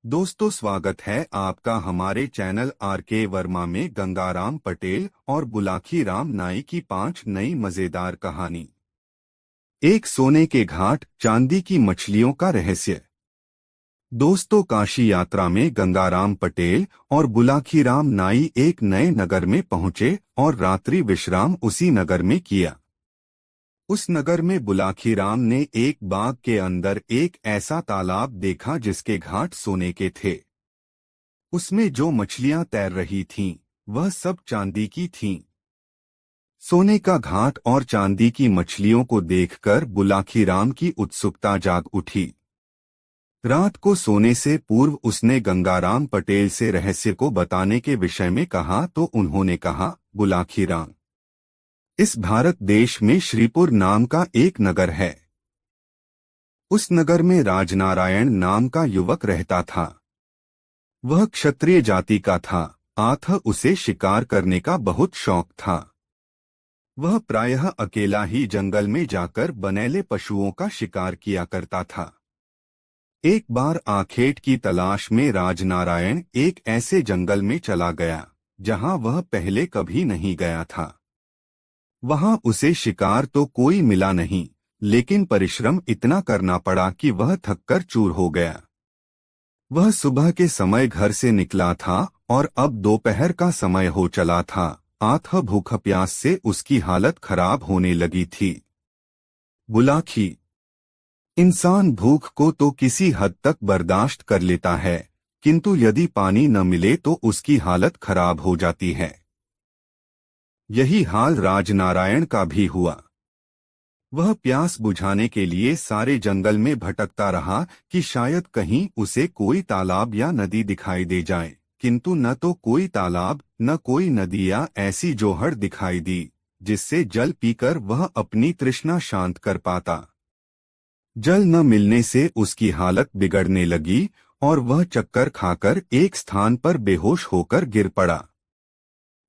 दोस्तों, स्वागत है आपका हमारे चैनल आर.के. वर्मा में गंगाराम पटेल और बुलाकी राम नाई की 5 नई मजेदार कहानी। एक सोने के घाट, चांदी की मछलियों का रहस्य। दोस्तों, काशी यात्रा में गंगाराम पटेल और बुलाकी राम नाई एक नए नगर में पहुंचे और रात्रि विश्राम उसी नगर में किया। उस नगर में बुलाकी राम ने एक बाग के अंदर एक ऐसा तालाब देखा जिसके घाट सोने के थे। उसमें जो मछलियां तैर रही थीं, वह सब चांदी की थीं। सोने का घाट और चांदी की मछलियों को देखकर बुलाकी राम की उत्सुकता जाग उठी। रात को सोने से पूर्व उसने गंगाराम पटेल से रहस्य को बताने के विषय में कहा तो उन्होंने कहा, बुलाकी राम, इस भारत देश में श्रीपुर नाम का एक नगर है। उस नगर में राजनारायण नाम का युवक रहता था। वह क्षत्रिय जाति का था, अतः उसे शिकार करने का बहुत शौक था। वह प्रायः अकेला ही जंगल में जाकर बनेले पशुओं का शिकार किया करता था। एक बार आखेट की तलाश में राजनारायण एक ऐसे जंगल में चला गया जहां वह पहले कभी नहीं गया था। वहां उसे शिकार तो कोई मिला नहीं, लेकिन परिश्रम इतना करना पड़ा कि वह थककर चूर हो गया। वह सुबह के समय घर से निकला था और अब दोपहर का समय हो चला था, अतः भूख प्यास से उसकी हालत खराब होने लगी थी। बुलाकी, इंसान भूख को तो किसी हद तक बर्दाश्त कर लेता है, किंतु यदि पानी न मिले तो उसकी हालत खराब हो जाती है। यही हाल राजनारायण का भी हुआ। वह प्यास बुझाने के लिए सारे जंगल में भटकता रहा कि शायद कहीं उसे कोई तालाब या नदी दिखाई दे जाए, किंतु न तो कोई तालाब न कोई नदी या ऐसी जोहड़ दिखाई दी जिससे जल पीकर वह अपनी तृष्णा शांत कर पाता। जल न मिलने से उसकी हालत बिगड़ने लगी और वह चक्कर खाकर एक स्थान पर बेहोश होकर गिर पड़ा।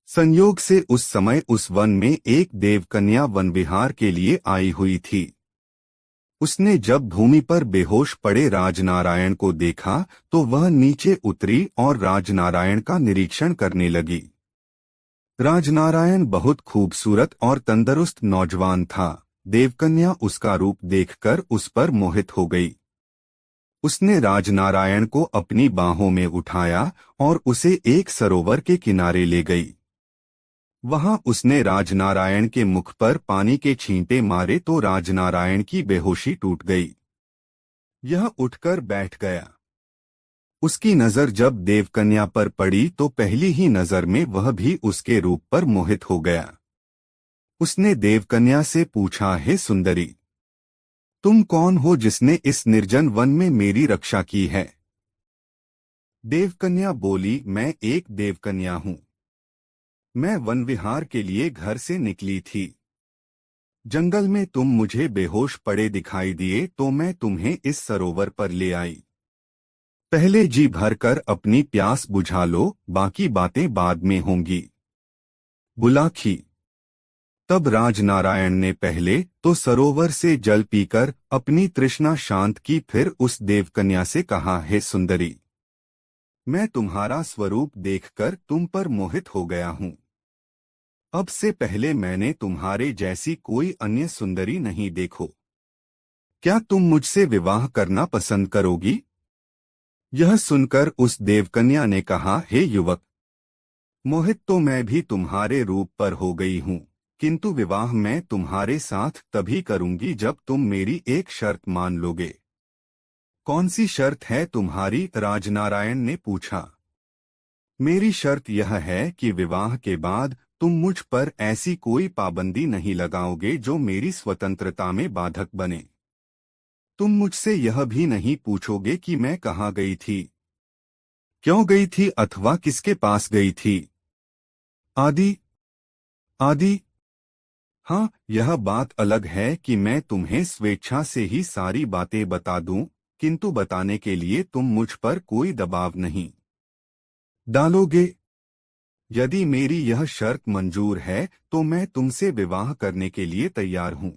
संयोग से उस समय उस वन में एक देवकन्या वन विहार के लिए आई हुई थी। उसने जब भूमि पर बेहोश पड़े राजनारायण को देखा तो वह नीचे उतरी और राजनारायण का निरीक्षण करने लगी। राजनारायण बहुत खूबसूरत और तंदुरुस्त नौजवान था। देवकन्या उसका रूप देखकर उस पर मोहित हो गई। उसने राजनारायण को अपनी बाहों में उठाया और उसे एक सरोवर के किनारे ले गई। वहां उसने राजनारायण के मुख पर पानी के छींटे मारे तो राजनारायण की बेहोशी टूट गई। यह उठकर बैठ गया। उसकी नजर जब देवकन्या पर पड़ी तो पहली ही नजर में वह भी उसके रूप पर मोहित हो गया। उसने देवकन्या से पूछा, हे सुंदरी, तुम कौन हो जिसने इस निर्जन वन में मेरी रक्षा की है? देवकन्या बोली, मैं एक देवकन्या हूँ। मैं वन विहार के लिए घर से निकली थी। जंगल में तुम मुझे बेहोश पड़े दिखाई दिए तो मैं तुम्हें इस सरोवर पर ले आई। पहले जी भरकर अपनी प्यास बुझा लो, बाकी बातें बाद में होंगी। बुलाकी, तब राजनारायण ने पहले तो सरोवर से जल पीकर अपनी तृष्णा शांत की, फिर उस देवकन्या से कहा, हे सुंदरी, मैं तुम्हारा स्वरूप देखकर तुम पर मोहित हो गया हूँ। अब से पहले मैंने तुम्हारे जैसी कोई अन्य सुंदरी नहीं देखो। क्या तुम मुझसे विवाह करना पसंद करोगी? यह सुनकर उस देवकन्या ने कहा, हे युवक, मोहित तो मैं भी तुम्हारे रूप पर हो गई हूँ, किंतु विवाह मैं तुम्हारे साथ तभी करूंगी जब तुम मेरी एक शर्त मान लोगे। कौन सी शर्त है तुम्हारी? राजनारायण ने पूछा। मेरी शर्त यह है कि विवाह के बाद तुम मुझ पर ऐसी कोई पाबंदी नहीं लगाओगे जो मेरी स्वतंत्रता में बाधक बने। तुम मुझसे यह भी नहीं पूछोगे कि मैं कहाँ गई थी, क्यों गई थी अथवा किसके पास गई थी, आदि आदि। हाँ, यह बात अलग है कि मैं तुम्हें स्वेच्छा से ही सारी बातें बता दूं, किंतु बताने के लिए तुम मुझ पर कोई दबाव नहीं डालोगे। यदि मेरी यह शर्त मंजूर है तो मैं तुमसे विवाह करने के लिए तैयार हूँ।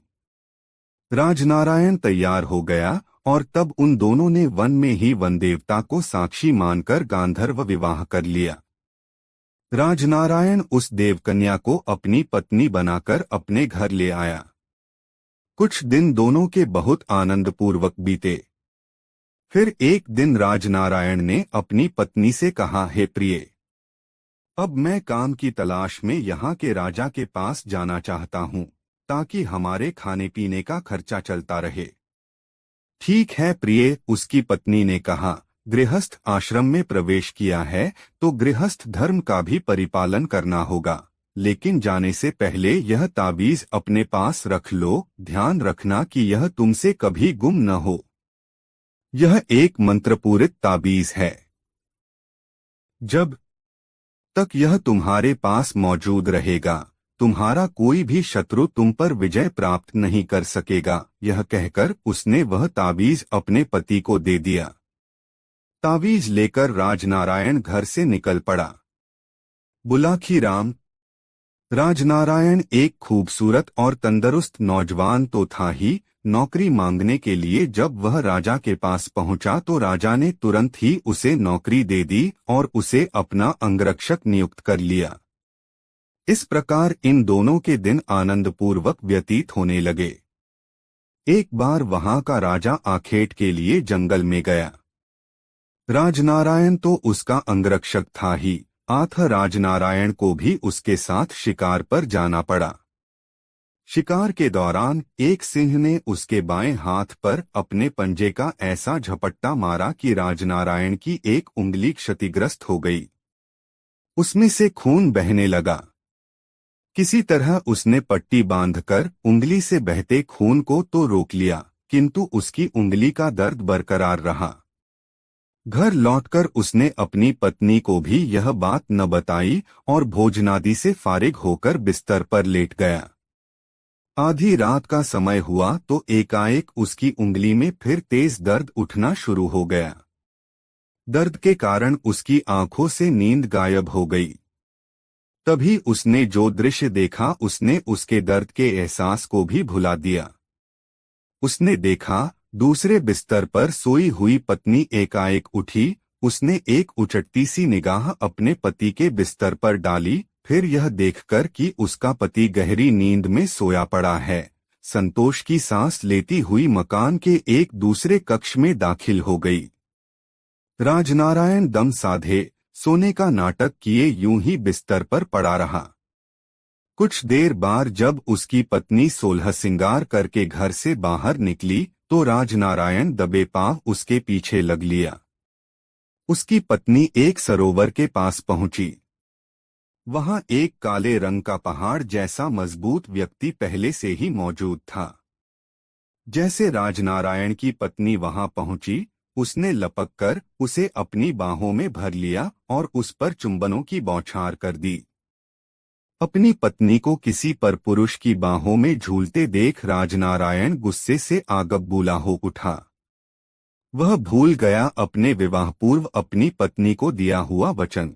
राजनारायण तैयार हो गया और तब उन दोनों ने वन में ही वन देवता को साक्षी मानकर गांधर्व विवाह कर लिया। राजनारायण उस देवकन्या को अपनी पत्नी बनाकर अपने घर ले आया। कुछ दिन दोनों के बहुत आनंदपूर्वक बीते। फिर एक दिन राजनारायण ने अपनी पत्नी से कहा, हे प्रिय, अब मैं काम की तलाश में यहाँ के राजा के पास जाना चाहता हूँ, ताकि हमारे खाने पीने का खर्चा चलता रहे। ठीक है प्रिय, उसकी पत्नी ने कहा, गृहस्थ आश्रम में प्रवेश किया है तो गृहस्थ धर्म का भी परिपालन करना होगा, लेकिन जाने से पहले यह ताबीज अपने पास रख लो। ध्यान रखना कि यह तुमसे कभी गुम न हो। यह एक मंत्रपूरित ताबीज है। जब तक यह तुम्हारे पास मौजूद रहेगा, तुम्हारा कोई भी शत्रु तुम पर विजय प्राप्त नहीं कर सकेगा। यह कहकर उसने वह ताबीज अपने पति को दे दिया। ताबीज लेकर राजनारायण घर से निकल पड़ा। बुलाखी राम। राजनारायण एक खूबसूरत और तंदुरुस्त नौजवान तो था ही, नौकरी मांगने के लिए जब वह राजा के पास पहुंचा तो राजा ने तुरंत ही उसे नौकरी दे दी और उसे अपना अंगरक्षक नियुक्त कर लिया। इस प्रकार इन दोनों के दिन आनंदपूर्वक व्यतीत होने लगे। एक बार वहां का राजा आखेट के लिए जंगल में गया। राजनारायण तो उसका अंगरक्षक था ही, आथा राजनारायण को भी उसके साथ शिकार पर जाना पड़ा। शिकार के दौरान एक सिंह ने उसके बाएं हाथ पर अपने पंजे का ऐसा झपट्टा मारा कि राजनारायण की एक उंगली क्षतिग्रस्त हो गई। उसमें से खून बहने लगा। किसी तरह उसने पट्टी बांधकर उंगली से बहते खून को तो रोक लिया, किंतु उसकी उंगली का दर्द बरकरार रहा। घर लौटकर उसने अपनी पत्नी को भी यह बात न बताई और भोजनादि से फारिग होकर बिस्तर पर लेट गया। आधी रात का समय हुआ तो एकाएक उसकी उंगली में फिर तेज दर्द उठना शुरू हो गया। दर्द के कारण उसकी आंखों से नींद गायब हो गई। तभी उसने जो दृश्य देखा उसने उसके दर्द के एहसास को भी भुला दिया। उसने देखा, दूसरे बिस्तर पर सोई हुई पत्नी एकाएक उठी। उसने एक उचटती सी निगाह अपने पति के बिस्तर पर डाली। फिर यह देखकर कि उसका पति गहरी नींद में सोया पड़ा है, संतोष की सांस लेती हुई मकान के एक दूसरे कक्ष में दाखिल हो गई। राजनारायण दम साधे सोने का नाटक किए यूं ही बिस्तर पर पड़ा रहा। कुछ देर बाद जब उसकी पत्नी सोलह सिंगार करके घर से बाहर निकली तो राजनारायण दबे पांव उसके पीछे लग लिया। उसकी पत्नी एक सरोवर के पास पहुंची। वहां एक काले रंग का पहाड़ जैसा मजबूत व्यक्ति पहले से ही मौजूद था। जैसे राजनारायण की पत्नी वहां पहुंची, उसने लपककर उसे अपनी बाहों में भर लिया और उस पर चुंबनों की बौछार कर दी। अपनी पत्नी को किसी पर पुरुष की बाहों में झूलते देख राजनारायण गुस्से से आगबबूला हो उठा। वह भूल गया अपने विवाह पूर्व अपनी पत्नी को दिया हुआ वचन।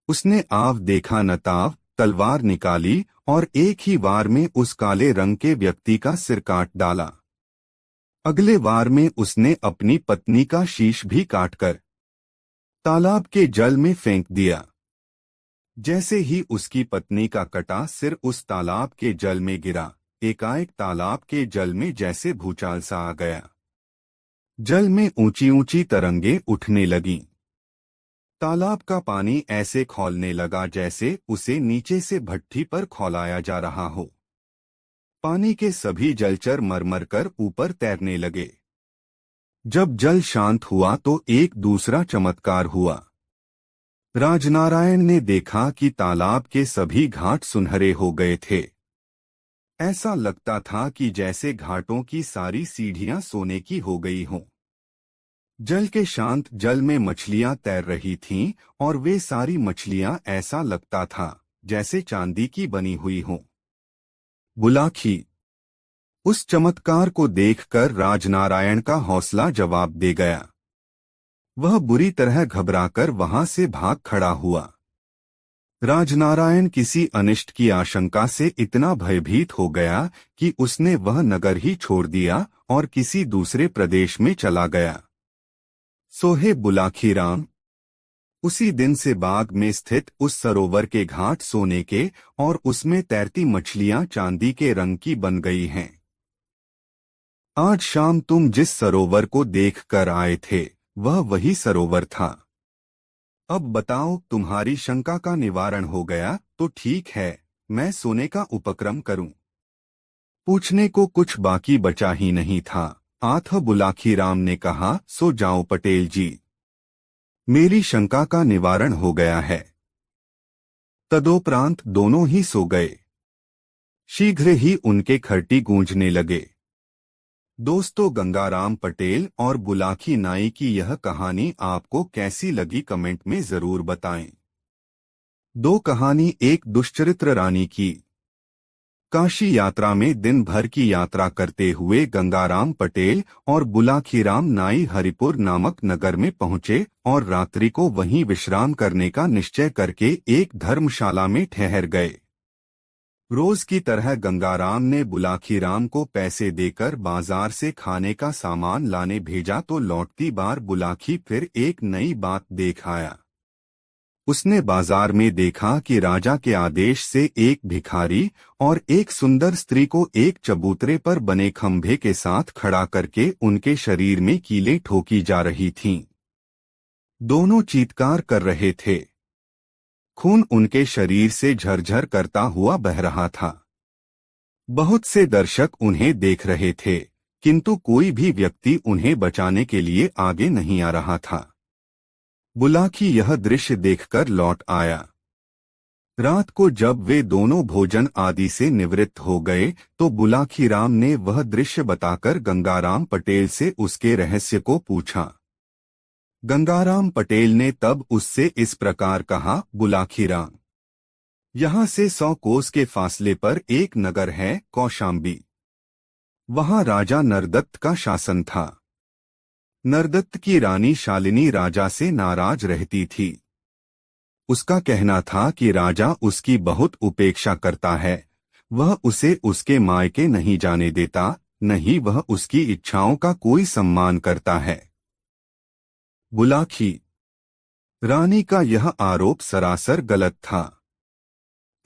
उसने आव देखा न ताव, तलवार निकाली और एक ही वार में उस काले रंग के व्यक्ति का सिर काट डाला। अगले वार में उसने अपनी पत्नी का शीश भी काटकर तालाब के जल में फेंक दिया। जैसे ही उसकी पत्नी का कटा सिर उस तालाब के जल में गिरा, एकाएक तालाब के जल में जैसे भूचाल सा आ गया। जल में ऊंची ऊंची तरंगें उठने लगीं। तालाब का पानी ऐसे खौलने लगा जैसे उसे नीचे से भट्ठी पर खौलाया जा रहा हो। पानी के सभी जलचर मरमर कर ऊपर तैरने लगे। जब जल शांत हुआ तो एक दूसरा चमत्कार हुआ। राजनारायण ने देखा कि तालाब के सभी घाट सुनहरे हो गए थे। ऐसा लगता था कि जैसे घाटों की सारी सीढ़ियां सोने की हो गई हों। जल के शांत जल में मछलियां तैर रही थीं और वे सारी मछलियां ऐसा लगता था जैसे चांदी की बनी हुई हों। बुलाखी। उस चमत्कार को देखकर राजनारायण का हौसला जवाब दे गया। वह बुरी तरह घबराकर वहां से भाग खड़ा हुआ। राजनारायण किसी अनिष्ट की आशंका से इतना भयभीत हो गया कि उसने वह नगर ही छोड़ दिया और किसी दूसरे प्रदेश में चला गया। सोहे बुलाखीराम। उसी दिन से बाग में स्थित उस सरोवर के घाट सोने के और उसमें तैरती मछलियां चांदी के रंग की बन गई हैं। आज शाम तुम जिस सरोवर को देख कर आए थे वह वही सरोवर था। अब बताओ, तुम्हारी शंका का निवारण हो गया तो ठीक है, मैं सोने का उपक्रम करूं। पूछने को कुछ बाकी बचा ही नहीं था। आठ बुलाखीराम ने कहा, सो जाओ पटेल जी, मेरी शंका का निवारण हो गया है। तदोपरांत दोनों ही सो गए। शीघ्र ही उनके खरटी गूंजने लगे। दोस्तों, गंगाराम पटेल और बुलाखी नाई की यह कहानी आपको कैसी लगी कमेंट में जरूर बताएं। दो कहानी। एक दुष्चरित्र रानी की। काशी यात्रा में दिन भर की यात्रा करते हुए गंगाराम पटेल और बुलाखीराम नाई हरिपुर नामक नगर में पहुंचे और रात्रि को वहीं विश्राम करने का निश्चय करके एक धर्मशाला में ठहर गए। रोज की तरह गंगाराम ने बुलाखीराम को पैसे देकर बाजार से खाने का सामान लाने भेजा तो लौटती बार बुलाखी फिर एक नई बात देख आया। उसने बाजार में देखा कि राजा के आदेश से एक भिखारी और एक सुंदर स्त्री को एक चबूतरे पर बने खंभे के साथ खड़ा करके उनके शरीर में कीलें ठोकी जा रही थीं। दोनों चीत्कार कर रहे थे। खून उनके शरीर से झरझर करता हुआ बह रहा था। बहुत से दर्शक उन्हें देख रहे थे, किंतु कोई भी व्यक्ति उन्हें बचाने के लिए आगे नहीं आ रहा था। बुलाखी यह दृश्य देखकर लौट आया। रात को जब वे दोनों भोजन आदि से निवृत्त हो गए तो बुलाखीराम ने वह दृश्य बताकर गंगाराम पटेल से उसके रहस्य को पूछा। गंगाराम पटेल ने तब उससे इस प्रकार कहा, बुलाखीराम, यहाँ से 100 कोस के फासले पर एक नगर है, कौशाम्बी। वहाँ राजा नरदत्त का शासन था। नरदत्त की रानी शालिनी राजा से नाराज रहती थी। उसका कहना था कि राजा उसकी बहुत उपेक्षा करता है, वह उसे उसके मायके नहीं जाने देता, नहीं वह उसकी इच्छाओं का कोई सम्मान करता है। बुलाखी रानी का यह आरोप सरासर गलत था।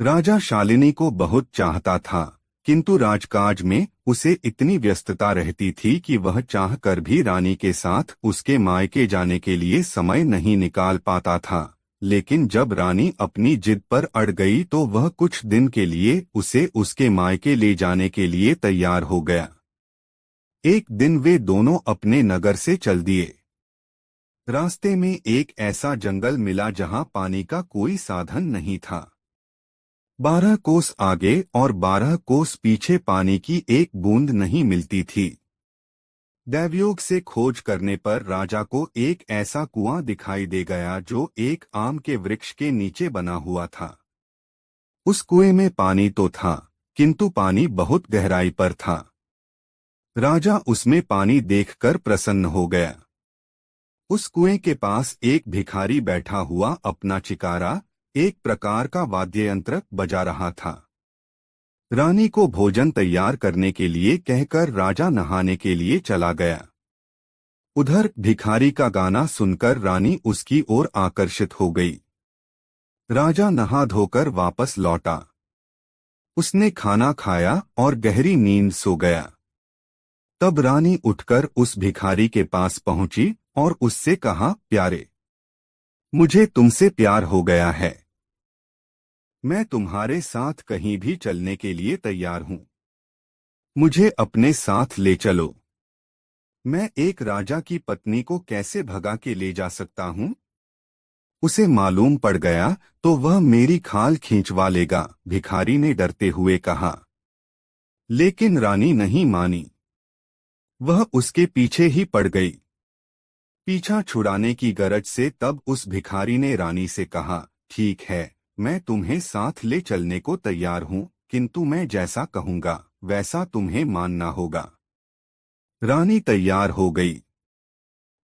राजा शालिनी को बहुत चाहता था, किंतु राजकाज में उसे इतनी व्यस्तता रहती थी कि वह चाहकर भी रानी के साथ उसके मायके जाने के लिए समय नहीं निकाल पाता था। लेकिन जब रानी अपनी जिद पर अड़ गई तो वह कुछ दिन के लिए उसे उसके मायके ले जाने के लिए तैयार हो गया। एक दिन वे दोनों अपने नगर से चल दिए। रास्ते में एक ऐसा जंगल मिला जहां पानी का कोई साधन नहीं था। 12 कोस आगे और 12 कोस पीछे पानी की एक बूंद नहीं मिलती थी। दैवयोग से खोज करने पर राजा को एक ऐसा कुआं दिखाई दे गया जो एक आम के वृक्ष के नीचे बना हुआ था। उस कुएं में पानी तो था, किंतु पानी बहुत गहराई पर था। राजा उसमें पानी देखकर प्रसन्न हो गया। उस कुएं के पास एक भिखारी बैठा हुआ अपना चिकारा, एक प्रकार का वाद्य यंत्र बजा रहा था। रानी को भोजन तैयार करने के लिए कहकर राजा नहाने के लिए चला गया। उधर भिखारी का गाना सुनकर रानी उसकी ओर आकर्षित हो गई। राजा नहा धोकर वापस लौटा। उसने खाना खाया और गहरी नींद सो गया। तब रानी उठकर उस भिखारी के पास पहुंची और उससे कहा, प्यारे, मुझे तुमसे प्यार हो गया है। मैं तुम्हारे साथ कहीं भी चलने के लिए तैयार हूं। मुझे अपने साथ ले चलो। मैं एक राजा की पत्नी को कैसे भगा के ले जा सकता हूं? उसे मालूम पड़ गया तो वह मेरी खाल खींचवा लेगा, भिखारी ने डरते हुए कहा। लेकिन रानी नहीं मानी। वह उसके पीछे ही पड़ गई। पीछा छुड़ाने की गरज से तब उस भिखारी ने रानी से कहा, ठीक है, मैं तुम्हें साथ ले चलने को तैयार हूं, किंतु मैं जैसा कहूंगा वैसा तुम्हें मानना होगा। रानी तैयार हो गई।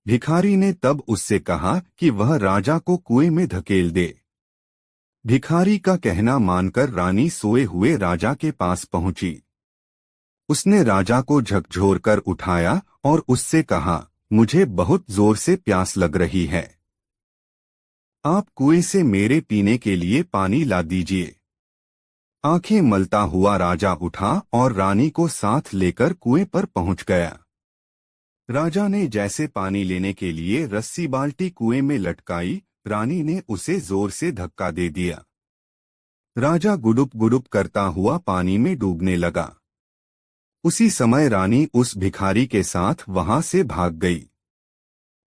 भिखारी ने तब उससे कहा कि वह राजा को कुएं में धकेल दे। भिखारी का कहना मानकर रानी सोए हुए राजा के पास पहुंची। उसने राजा को झकझोरकर उठाया और उससे कहा, मुझे बहुत जोर से प्यास लग रही है। आप कुएं से मेरे पीने के लिए पानी ला दीजिए। आंखें मलता हुआ राजा उठा और रानी को साथ लेकर कुएं पर पहुंच गया। राजा ने जैसे पानी लेने के लिए रस्सी बाल्टी कुएं में लटकाई, रानी ने उसे जोर से धक्का दे दिया। राजा गुडुप गुडुप करता हुआ पानी में डूबने लगा। उसी समय रानी उस भिखारी के साथ वहां से भाग गई।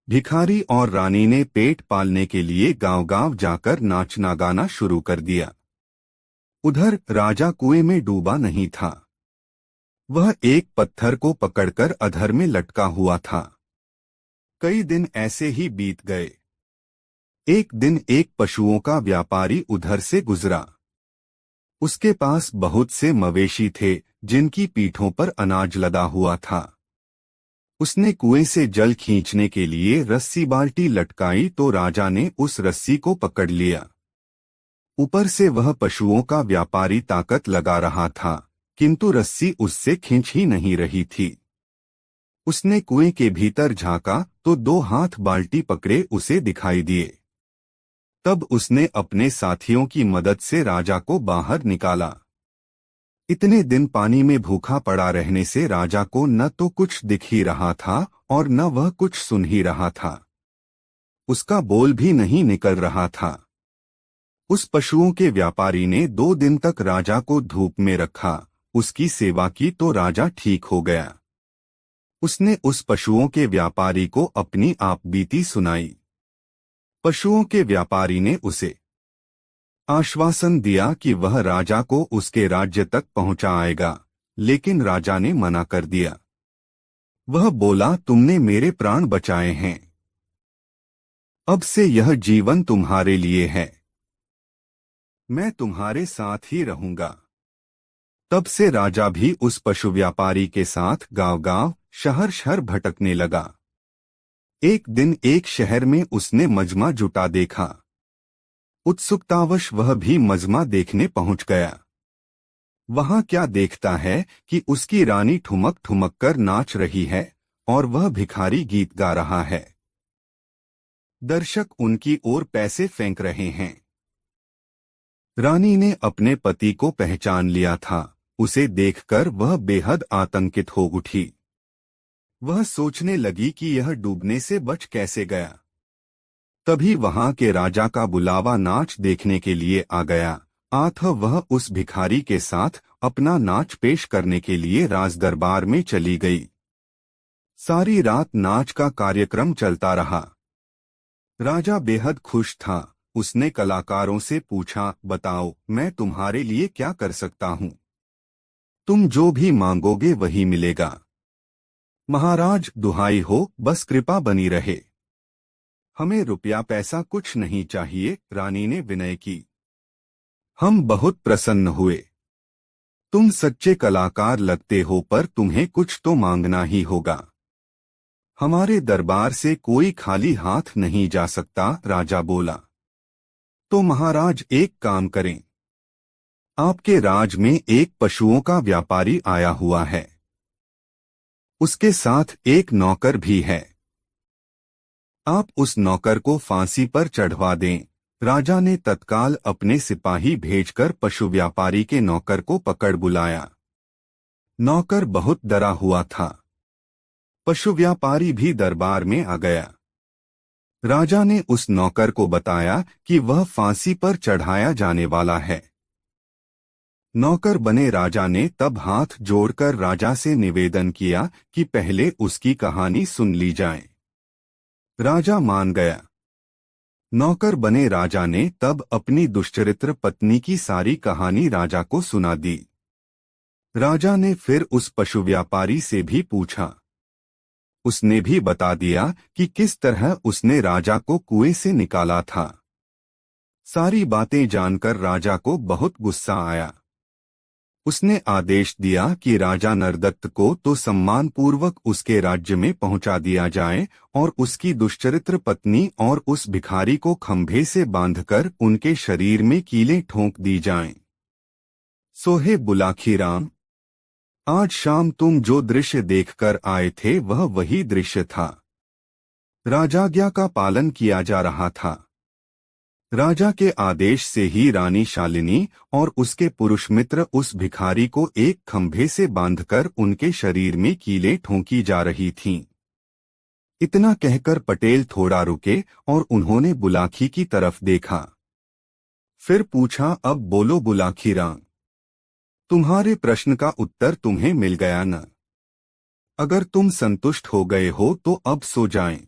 भिखारी और रानी ने पेट पालने के लिए गांव-गांव जाकर नाचना गाना शुरू कर दिया। उधर राजा कुएं में डूबा नहीं था। वह एक पत्थर को पकड़कर अधर में लटका हुआ था। कई दिन ऐसे ही बीत गए। एक दिन एक पशुओं का व्यापारी उधर से गुजरा। उसके पास बहुत से मवेशी थे जिनकी पीठों पर अनाज लदा हुआ था। उसने कुएं से जल खींचने के लिए रस्सी बाल्टी लटकाई तो राजा ने उस रस्सी को पकड़ लिया। ऊपर से वह पशुओं का व्यापारी ताकत लगा रहा था, किंतु रस्सी उससे खींच ही नहीं रही थी। उसने कुएं के भीतर झांका तो 2 हाथ बाल्टी पकड़े उसे दिखाई दिए। तब उसने अपने साथियों की मदद से राजा को बाहर निकाला। इतने दिन पानी में भूखा पड़ा रहने से राजा को न तो कुछ दिख ही रहा था और न वह कुछ सुन ही रहा था। उसका बोल भी नहीं निकल रहा था। उस पशुओं के व्यापारी ने 2 दिन तक राजा को धूप में रखा, उसकी सेवा की तो राजा ठीक हो गया। उसने उस पशुओं के व्यापारी को अपनी आप बीती सुनाई। पशुओं के व्यापारी ने उसे आश्वासन दिया कि वह राजा को उसके राज्य तक पहुंचा आएगा, लेकिन राजा ने मना कर दिया। वह बोला, तुमने मेरे प्राण बचाए हैं, अब से यह जीवन तुम्हारे लिए है, मैं तुम्हारे साथ ही रहूंगा। तब से राजा भी उस पशु व्यापारी के साथ गांव-गांव, शहर-शहर भटकने लगा। एक दिन एक शहर में उसने मजमा जुटा देखा। उत्सुकतावश वह भी मजमा देखने पहुंच गया। वहां क्या देखता है कि उसकी रानी ठुमक ठुमक कर नाच रही है और वह भिखारी गीत गा रहा है। दर्शक उनकी ओर पैसे फेंक रहे हैं। रानी ने अपने पति को पहचान लिया था। उसे देखकर वह बेहद आतंकित हो उठी। वह सोचने लगी कि यह डूबने से बच कैसे गया। तभी वहां के राजा का बुलावा नाच देखने के लिए आ गया। अतः वह उस भिखारी के साथ अपना नाच पेश करने के लिए राज दरबार में चली गई। सारी रात नाच का कार्यक्रम चलता रहा। राजा बेहद खुश था। उसने कलाकारों से पूछा, बताओ मैं तुम्हारे लिए क्या कर सकता हूँ? तुम जो भी मांगोगे वही मिलेगा। महाराज दुहाई हो, बस कृपा बनी रहे। हमें रुपया पैसा कुछ नहीं चाहिए, रानी ने विनय की। हम बहुत प्रसन्न हुए। तुम सच्चे कलाकार लगते हो, पर तुम्हें कुछ तो मांगना ही होगा। हमारे दरबार से कोई खाली हाथ नहीं जा सकता, राजा बोला। तो महाराज एक काम करें। आपके राज में एक पशुओं का व्यापारी आया हुआ है। उसके साथ एक नौकर भी है। आप उस नौकर को फांसी पर चढ़वा दें। राजा ने तत्काल अपने सिपाही भेजकर पशु व्यापारी के नौकर को पकड़ बुलाया। नौकर बहुत डरा हुआ था। पशु व्यापारी भी दरबार में आ गया। राजा ने उस नौकर को बताया कि वह फांसी पर चढ़ाया जाने वाला है। नौकर बने राजा ने तब हाथ जोड़कर राजा से निवेदन किया कि पहले उसकी कहानी सुन ली जाए। राजा मान गया। नौकर बने राजा ने तब अपनी दुष्चरित्र पत्नी की सारी कहानी राजा को सुना दी। राजा ने फिर उस पशु व्यापारी से भी पूछा। उसने भी बता दिया कि किस तरह उसने राजा को कुएं से निकाला था। सारी बातें जानकर राजा को बहुत गुस्सा आया। उसने आदेश दिया कि राजा नरदत्त को तो सम्मानपूर्वक उसके राज्य में पहुंचा दिया जाए और उसकी दुष्चरित्र पत्नी और उस भिखारी को खंभे से बांधकर उनके शरीर में कीलें ठोंक दी जाएं। सोहे बुलाखीराम, आज शाम तुम जो दृश्य देखकर आए थे वह वही दृश्य था। राजाज्ञा का पालन किया जा रहा था। राजा के आदेश से ही रानी शालिनी और उसके पुरुष मित्र उस भिखारी को एक खंभे से बांधकर उनके शरीर में कीलें ठोंकी जा रही थीं। इतना कहकर पटेल थोड़ा रुके और उन्होंने बुलाखी की तरफ देखा। फिर पूछा, अब बोलो बुलाखीराम, तुम्हारे प्रश्न का उत्तर तुम्हें मिल गया न? अगर तुम संतुष्ट हो गए हो तो अब सो जाएं।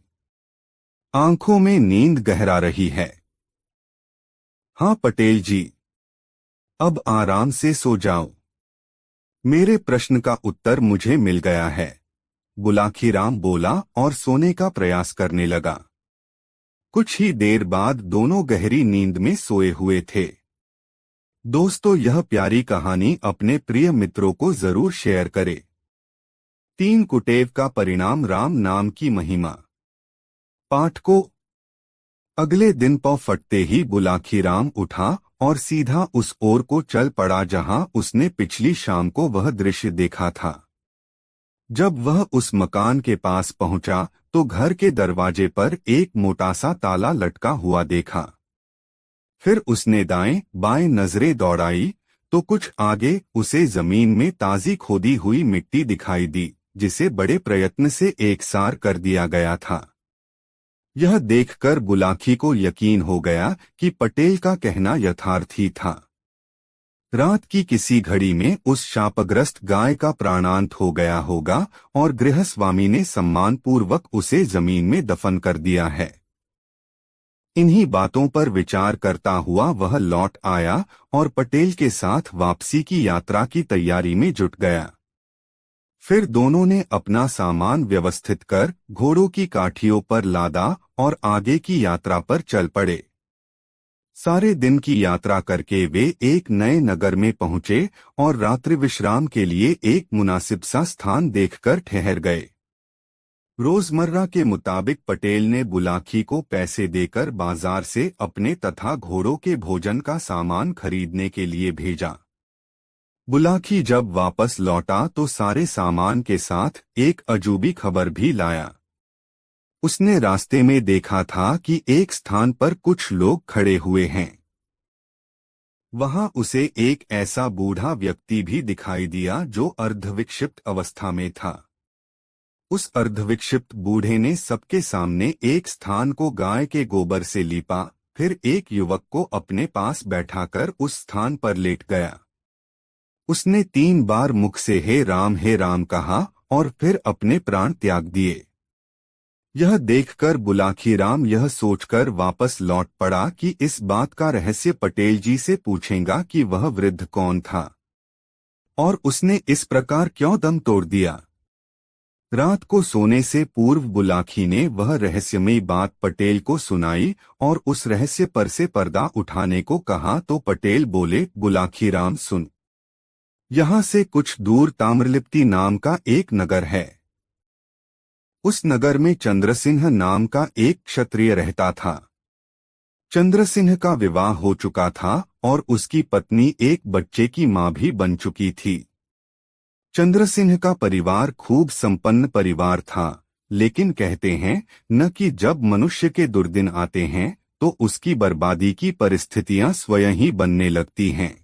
आंखों में नींद गहरा रही है। हाँ पटेल जी, अब आराम से सो जाओ। मेरे प्रश्न का उत्तर मुझे मिल गया है, बुलाखीराम बोला और सोने का प्रयास करने लगा। कुछ ही देर बाद दोनों गहरी नींद में सोए हुए थे। दोस्तों, यह प्यारी कहानी अपने प्रिय मित्रों को जरूर शेयर करें। 3 कुटेव का परिणाम, राम नाम की महिमा। पाठ को अगले दिन पौ फटते ही बुलाखीराम उठा और सीधा उस ओर को चल पड़ा जहां उसने पिछली शाम को वह दृश्य देखा था। जब वह उस मकान के पास पहुंचा तो घर के दरवाजे पर एक मोटा सा ताला लटका हुआ देखा। फिर उसने दाएं बाएं नजरें दौड़ाई तो कुछ आगे उसे जमीन में ताजी खोदी हुई मिट्टी दिखाई दी, जिसे बड़े प्रयत्न से एकसार कर दिया गया था। यह देखकर बुलाखी को यकीन हो गया कि पटेल का कहना यथार्थ ही था। रात की किसी घड़ी में उस शापग्रस्त गाय का प्राणांत हो गया होगा और गृहस्वामी ने सम्मानपूर्वक उसे जमीन में दफन कर दिया है। इन्हीं बातों पर विचार करता हुआ वह लौट आया और पटेल के साथ वापसी की यात्रा की तैयारी में जुट गया। फिर दोनों ने अपना सामान व्यवस्थित कर घोड़ों की काठियों पर लादा और आगे की यात्रा पर चल पड़े। सारे दिन की यात्रा करके वे एक नए नगर में पहुंचे और रात्रि विश्राम के लिए एक मुनासिब सा स्थान देखकर ठहर गए। रोजमर्रा के मुताबिक पटेल ने बुलाखी को पैसे देकर बाजार से अपने तथा घोड़ों के भोजन का सामान खरीदने के लिए भेजा। बुलाखी जब वापस लौटा तो सारे सामान के साथ एक अजूबी खबर भी लाया। उसने रास्ते में देखा था कि एक स्थान पर कुछ लोग खड़े हुए हैं। वहां उसे एक ऐसा बूढ़ा व्यक्ति भी दिखाई दिया जो अर्धविक्षिप्त अवस्था में था। उस अर्धविक्षिप्त बूढ़े ने सबके सामने एक स्थान को गाय के गोबर से लीपा, फिर एक युवक को अपने पास बैठाकर उस स्थान पर लेट गया। उसने 3 बार मुख से हे राम कहा और फिर अपने प्राण त्याग दिए। यह देखकर बुलाखीराम यह सोचकर वापस लौट पड़ा कि इस बात का रहस्य पटेल जी से पूछेगा कि वह वृद्ध कौन था और उसने इस प्रकार क्यों दम तोड़ दिया। रात को सोने से पूर्व बुलाखी ने वह रहस्यमयी बात पटेल को सुनाई और उस रहस्य पर से पर्दा उठाने को कहा तो पटेल बोले, बुलाखीराम सुन, यहाँ से कुछ दूर ताम्रलिप्ति नाम का एक नगर है। उस नगर में चंद्रसिंह नाम का एक क्षत्रिय रहता था। चंद्रसिंह का विवाह हो चुका था और उसकी पत्नी एक बच्चे की मां भी बन चुकी थी। चंद्रसिंह का परिवार खूब संपन्न परिवार था, लेकिन कहते हैं न कि जब मनुष्य के दुर्दिन आते हैं तो उसकी बर्बादी की परिस्थितियां स्वयं ही बनने लगती हैं।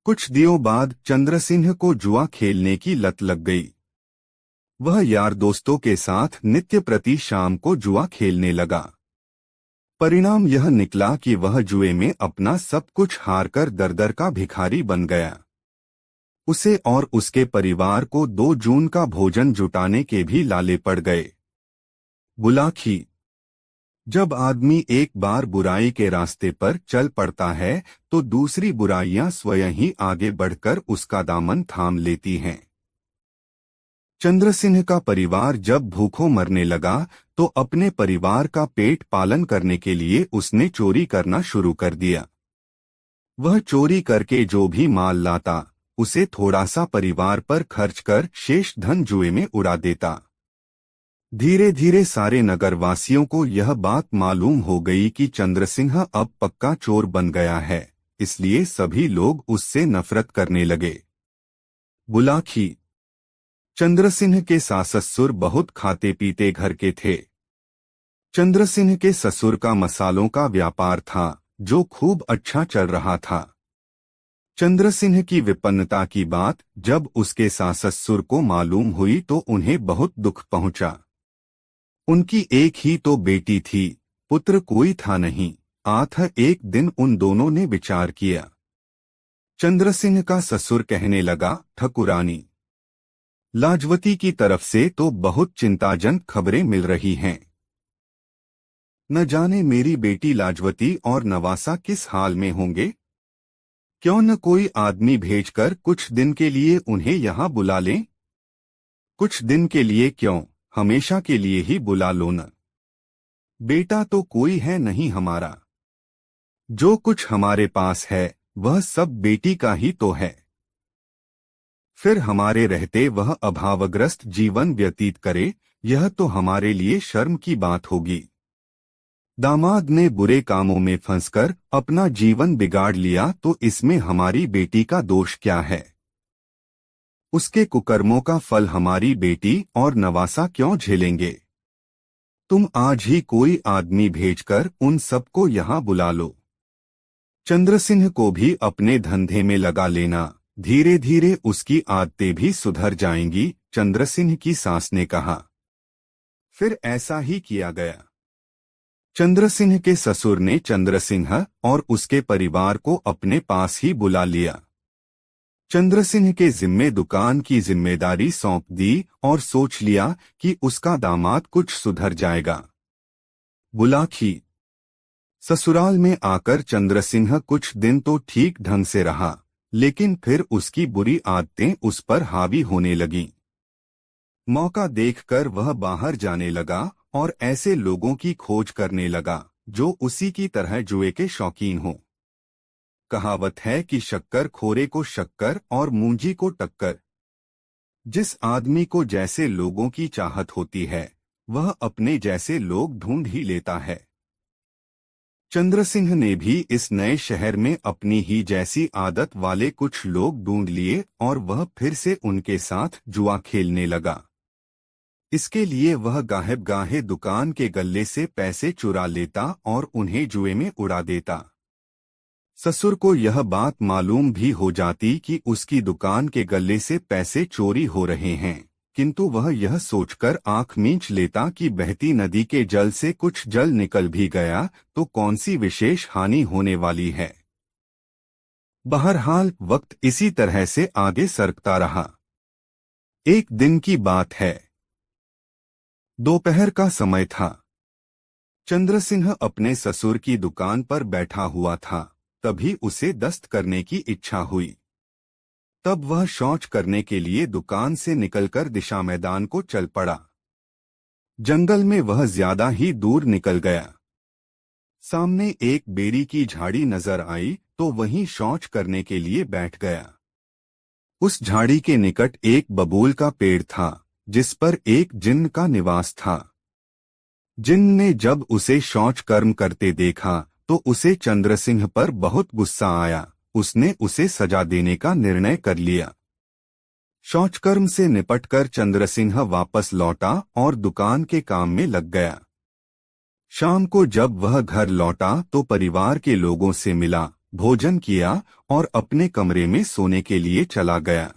कुछ दिनों बाद चंद्रसिंह को जुआ खेलने की लत लग गई। वह यार दोस्तों के साथ नित्य प्रति शाम को जुआ खेलने लगा। परिणाम यह निकला कि वह जुए में अपना सब कुछ हारकर दर-दर का भिखारी बन गया। उसे और उसके परिवार को 2 जून का भोजन जुटाने के भी लाले पड़ गए। बुलाखी, जब आदमी एक बार बुराई के रास्ते पर चल पड़ता है तो दूसरी बुराइयां स्वयं ही आगे बढ़कर उसका दामन थाम लेती हैं। चंद्रसिंह का परिवार जब भूखों मरने लगा तो अपने परिवार का पेट पालन करने के लिए उसने चोरी करना शुरू कर दिया। वह चोरी करके जो भी माल लाता उसे थोड़ा सा परिवार पर खर्च कर शेष धन जुए में उड़ा देता। धीरे धीरे सारे नगरवासियों को यह बात मालूम हो गई कि चंद्रसिंह अब पक्का चोर बन गया है, इसलिए सभी लोग उससे नफरत करने लगे। बुलाखी। चंद्रसिंह के सास-ससुर बहुत खाते पीते घर के थे। चंद्रसिंह के ससुर का मसालों का व्यापार था जो खूब अच्छा चल रहा था। चंद्रसिंह की विपन्नता की बात जब उसके सास-ससुर को मालूम हुई तो उन्हें बहुत दुख पहुंचा। उनकी एक ही तो बेटी थी, पुत्र कोई था नहीं। एक दिन उन दोनों ने विचार किया। चंद्रसिंह का ससुर कहने लगा, ठकुरानी लाजवती की तरफ से तो बहुत चिंताजनक खबरें मिल रही हैं। न जाने मेरी बेटी लाजवती और नवासा किस हाल में होंगे। क्यों न कोई आदमी भेजकर कुछ दिन के लिए उन्हें यहाँ बुला लें। कुछ दिन के लिए क्यों, हमेशा के लिए ही बुला लो न। बेटा तो कोई है नहीं हमारा। जो कुछ हमारे पास है वह सब बेटी का ही तो है। फिर हमारे रहते वह अभावग्रस्त जीवन व्यतीत करे, यह तो हमारे लिए शर्म की बात होगी। दामाद ने बुरे कामों में फंसकर अपना जीवन बिगाड़ लिया तो इसमें हमारी बेटी का दोष क्या है। उसके कुकर्मों का फल हमारी बेटी और नवासा क्यों झेलेंगे। तुम आज ही कोई आदमी भेजकर उन सबको यहाँ बुला लो। चंद्रसिंह को भी अपने धंधे में लगा लेना, धीरे धीरे उसकी आदतें भी सुधर जाएंगी, चंद्रसिंह की सास ने कहा। फिर ऐसा ही किया गया। चंद्रसिंह के ससुर ने चंद्रसिंह और उसके परिवार को अपने पास ही बुला लिया। चंद्रसिंह के जिम्मे दुकान की जिम्मेदारी सौंप दी और सोच लिया कि उसका दामाद कुछ सुधर जाएगा। बुलाखी। ससुराल में आकर चंद्रसिंह कुछ दिन तो ठीक ढंग से रहा, लेकिन फिर उसकी बुरी आदतें उस पर हावी होने लगीं। मौका देखकर वह बाहर जाने लगा और ऐसे लोगों की खोज करने लगा जो उसी की तरह जुए के शौकीन हों। कहावत है कि शक्कर खोरे को शक्कर और मूंजी को टक्कर। जिस आदमी को जैसे लोगों की चाहत होती है वह अपने जैसे लोग ढूंढ ही लेता है। चंद्रसिंह ने भी इस नए शहर में अपनी ही जैसी आदत वाले कुछ लोग ढूंढ लिए और वह फिर से उनके साथ जुआ खेलने लगा। इसके लिए वह गाहे दुकान के गल्ले से पैसे चुरा लेता और उन्हें जुए में उड़ा देता। ससुर को यह बात मालूम भी हो जाती कि उसकी दुकान के गल्ले से पैसे चोरी हो रहे हैं, किंतु वह यह सोचकर आंख मींच लेता कि बहती नदी के जल से कुछ जल निकल भी गया तो कौन सी विशेष हानि होने वाली है। बहरहाल वक्त इसी तरह से आगे सरकता रहा। एक दिन की बात है। दोपहर का समय था। चंद्रसिंह अपने ससुर की दुकान पर बैठा हुआ था, तभी उसे दस्त करने की इच्छा हुई। तब वह शौच करने के लिए दुकान से निकलकर दिशा मैदान को चल पड़ा। जंगल में वह ज्यादा ही दूर निकल गया। सामने एक बेरी की झाड़ी नजर आई तो वहीं शौच करने के लिए बैठ गया। उस झाड़ी के निकट एक बबूल का पेड़ था जिस पर एक जिन्न का निवास था। जिन्न ने जब उसे शौच कर्म करते देखा तो उसे चंद्रसिंह पर बहुत गुस्सा आया। उसने उसे सजा देने का निर्णय कर लिया। शौचकर्म से निपटकर चंद्रसिंह वापस लौटा और दुकान के काम में लग गया। शाम को जब वह घर लौटा तो परिवार के लोगों से मिला, भोजन किया और अपने कमरे में सोने के लिए चला गया।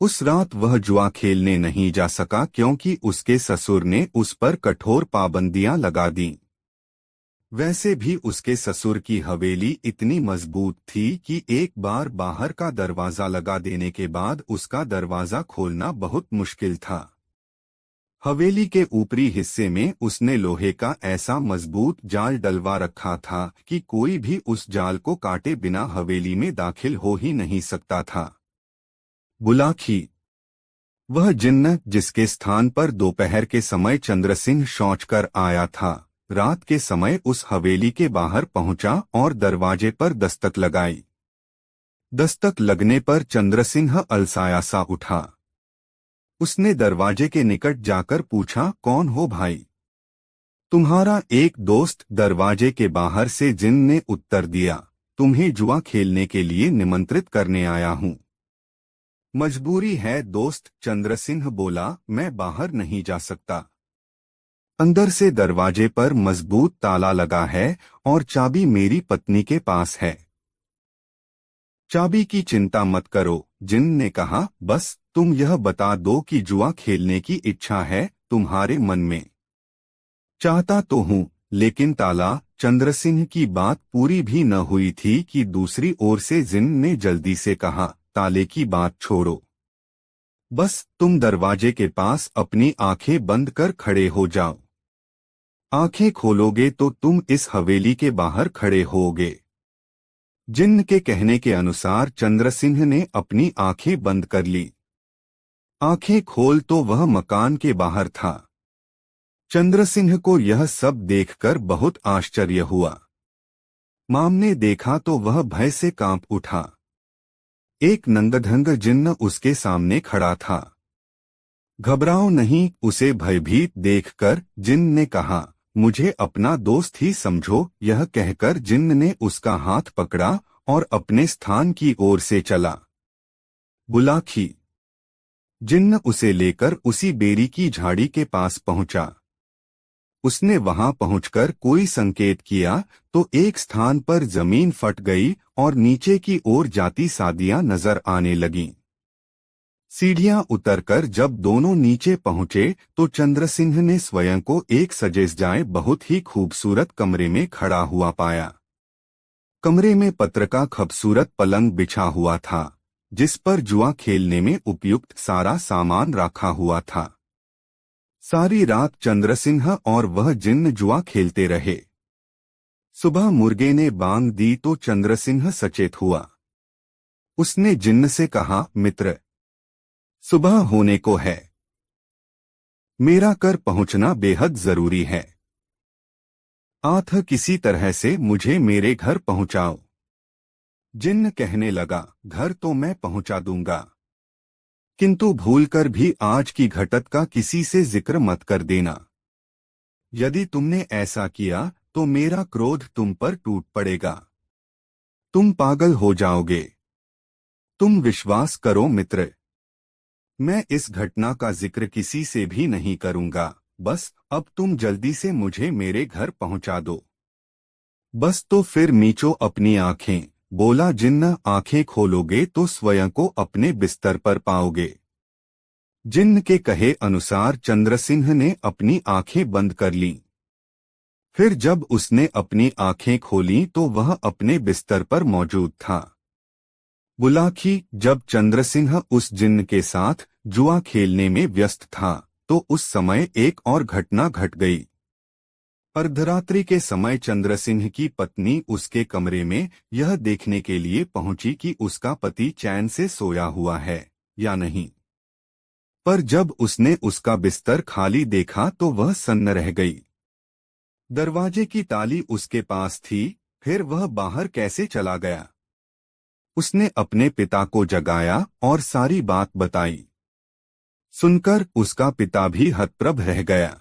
उस रात वह जुआ खेलने नहीं जा सका क्योंकि उसके ससुर ने उस पर कठोर पाबंदियां लगा दीं। वैसे भी उसके ससुर की हवेली इतनी मजबूत थी कि एक बार बाहर का दरवाजा लगा देने के बाद उसका दरवाजा खोलना बहुत मुश्किल था। हवेली के ऊपरी हिस्से में उसने लोहे का ऐसा मजबूत जाल डलवा रखा था कि कोई भी उस जाल को काटे बिना हवेली में दाखिल हो ही नहीं सकता था। बुलाखी। वह जिन्न जिसके स्थान पर दोपहर के समय चंद्रसिंह शौच कर आया था, रात के समय उस हवेली के बाहर पहुंचा और दरवाजे पर दस्तक लगाई। दस्तक लगने पर चंद्रसिंह अलसाया सा उठा। उसने दरवाजे के निकट जाकर पूछा, कौन हो भाई? तुम्हारा एक दोस्त, दरवाजे के बाहर से जिन ने उत्तर दिया। तुम्हें जुआ खेलने के लिए निमंत्रित करने आया हूँ। मजबूरी है दोस्त, चंद्रसिंह बोला, मैं बाहर नहीं जा सकता। अंदर से दरवाजे पर मजबूत ताला लगा है और चाबी मेरी पत्नी के पास है। चाबी की चिंता मत करो, जिन ने कहा, बस तुम यह बता दो कि जुआ खेलने की इच्छा है तुम्हारे मन में। चाहता तो हूँ, लेकिन ताला। चंद्रसिंह की बात पूरी भी न हुई थी कि दूसरी ओर से जिन ने जल्दी से कहा, ताले की बात छोड़ो। बस तुम दरवाजे के पास अपनी आंखें बंद कर खड़े हो जाओ। आंखें खोलोगे तो तुम इस हवेली के बाहर खड़े होगे। जिन्न के कहने के अनुसार चंद्रसिंह ने अपनी आंखें बंद कर ली। आंखें खोल तो वह मकान के बाहर था। चंद्रसिंह को यह सब देखकर बहुत आश्चर्य हुआ। माम ने देखा तो वह भय से कांप उठा। एक नंगधंग जिन्न उसके सामने खड़ा था। घबराओ नहीं, उसे भयभीत देखकर जिन्न ने कहा, मुझे अपना दोस्त ही समझो। यह कहकर जिन्न ने उसका हाथ पकड़ा और अपने स्थान की ओर से चला। बुलाखी। जिन्न उसे लेकर उसी बेरी की झाड़ी के पास पहुंचा। उसने वहां पहुंचकर कोई संकेत किया तो एक स्थान पर जमीन फट गई और नीचे की ओर जाती सादियां नजर आने लगीं। सीढ़ियां उतरकर जब दोनों नीचे पहुंचे तो चंद्रसिंह ने स्वयं को एक सजे-सजाए बहुत ही खूबसूरत कमरे में खड़ा हुआ पाया। कमरे में पत्र का खूबसूरत पलंग बिछा हुआ था, जिस पर जुआ खेलने में उपयुक्त सारा सामान रखा हुआ था। सारी रात चंद्रसिंह और वह जिन्न जुआ खेलते रहे। सुबह मुर्गे ने बांग दी तो चंद्रसिंह सचेत हुआ। उसने जिन्न से कहा, मित्र, सुबह होने को है। मेरा कर पहुंचना बेहद जरूरी है। आथ किसी तरह से मुझे मेरे घर पहुंचाओ। जिन्न कहने लगा, घर तो मैं पहुंचा दूंगा, किंतु भूलकर भी आज की घटत का किसी से जिक्र मत कर देना। यदि तुमने ऐसा किया तो मेरा क्रोध तुम पर टूट पड़ेगा। तुम पागल हो जाओगे। तुम विश्वास करो मित्र, मैं इस घटना का जिक्र किसी से भी नहीं करूंगा। बस अब तुम जल्दी से मुझे मेरे घर पहुंचा दो। बस तो फिर मीचो अपनी आंखें, बोला जिन्न। आंखें खोलोगे तो स्वयं को अपने बिस्तर पर पाओगे। जिन्न के कहे अनुसार चंद्रसिंह ने अपनी आंखें बंद कर लीं। फिर जब उसने अपनी आंखें खोलीं तो वह अपने बिस्तर पर मौजूद था। बुलाखी। जब चंद्रसिंह उस जिन्न के साथ जुआ खेलने में व्यस्त था तो उस समय एक और घटना घट गई। अर्धरात्रि के समय चंद्रसिंह की पत्नी उसके कमरे में यह देखने के लिए पहुंची कि उसका पति चैन से सोया हुआ है या नहीं। पर जब उसने उसका बिस्तर खाली देखा तो वह सन्न रह गई। दरवाजे की ताली उसके पास थी, फिर वह बाहर कैसे चला गया? उसने अपने पिता को जगाया और सारी बात बताई। सुनकर उसका पिता भी हतप्रभ रह गया।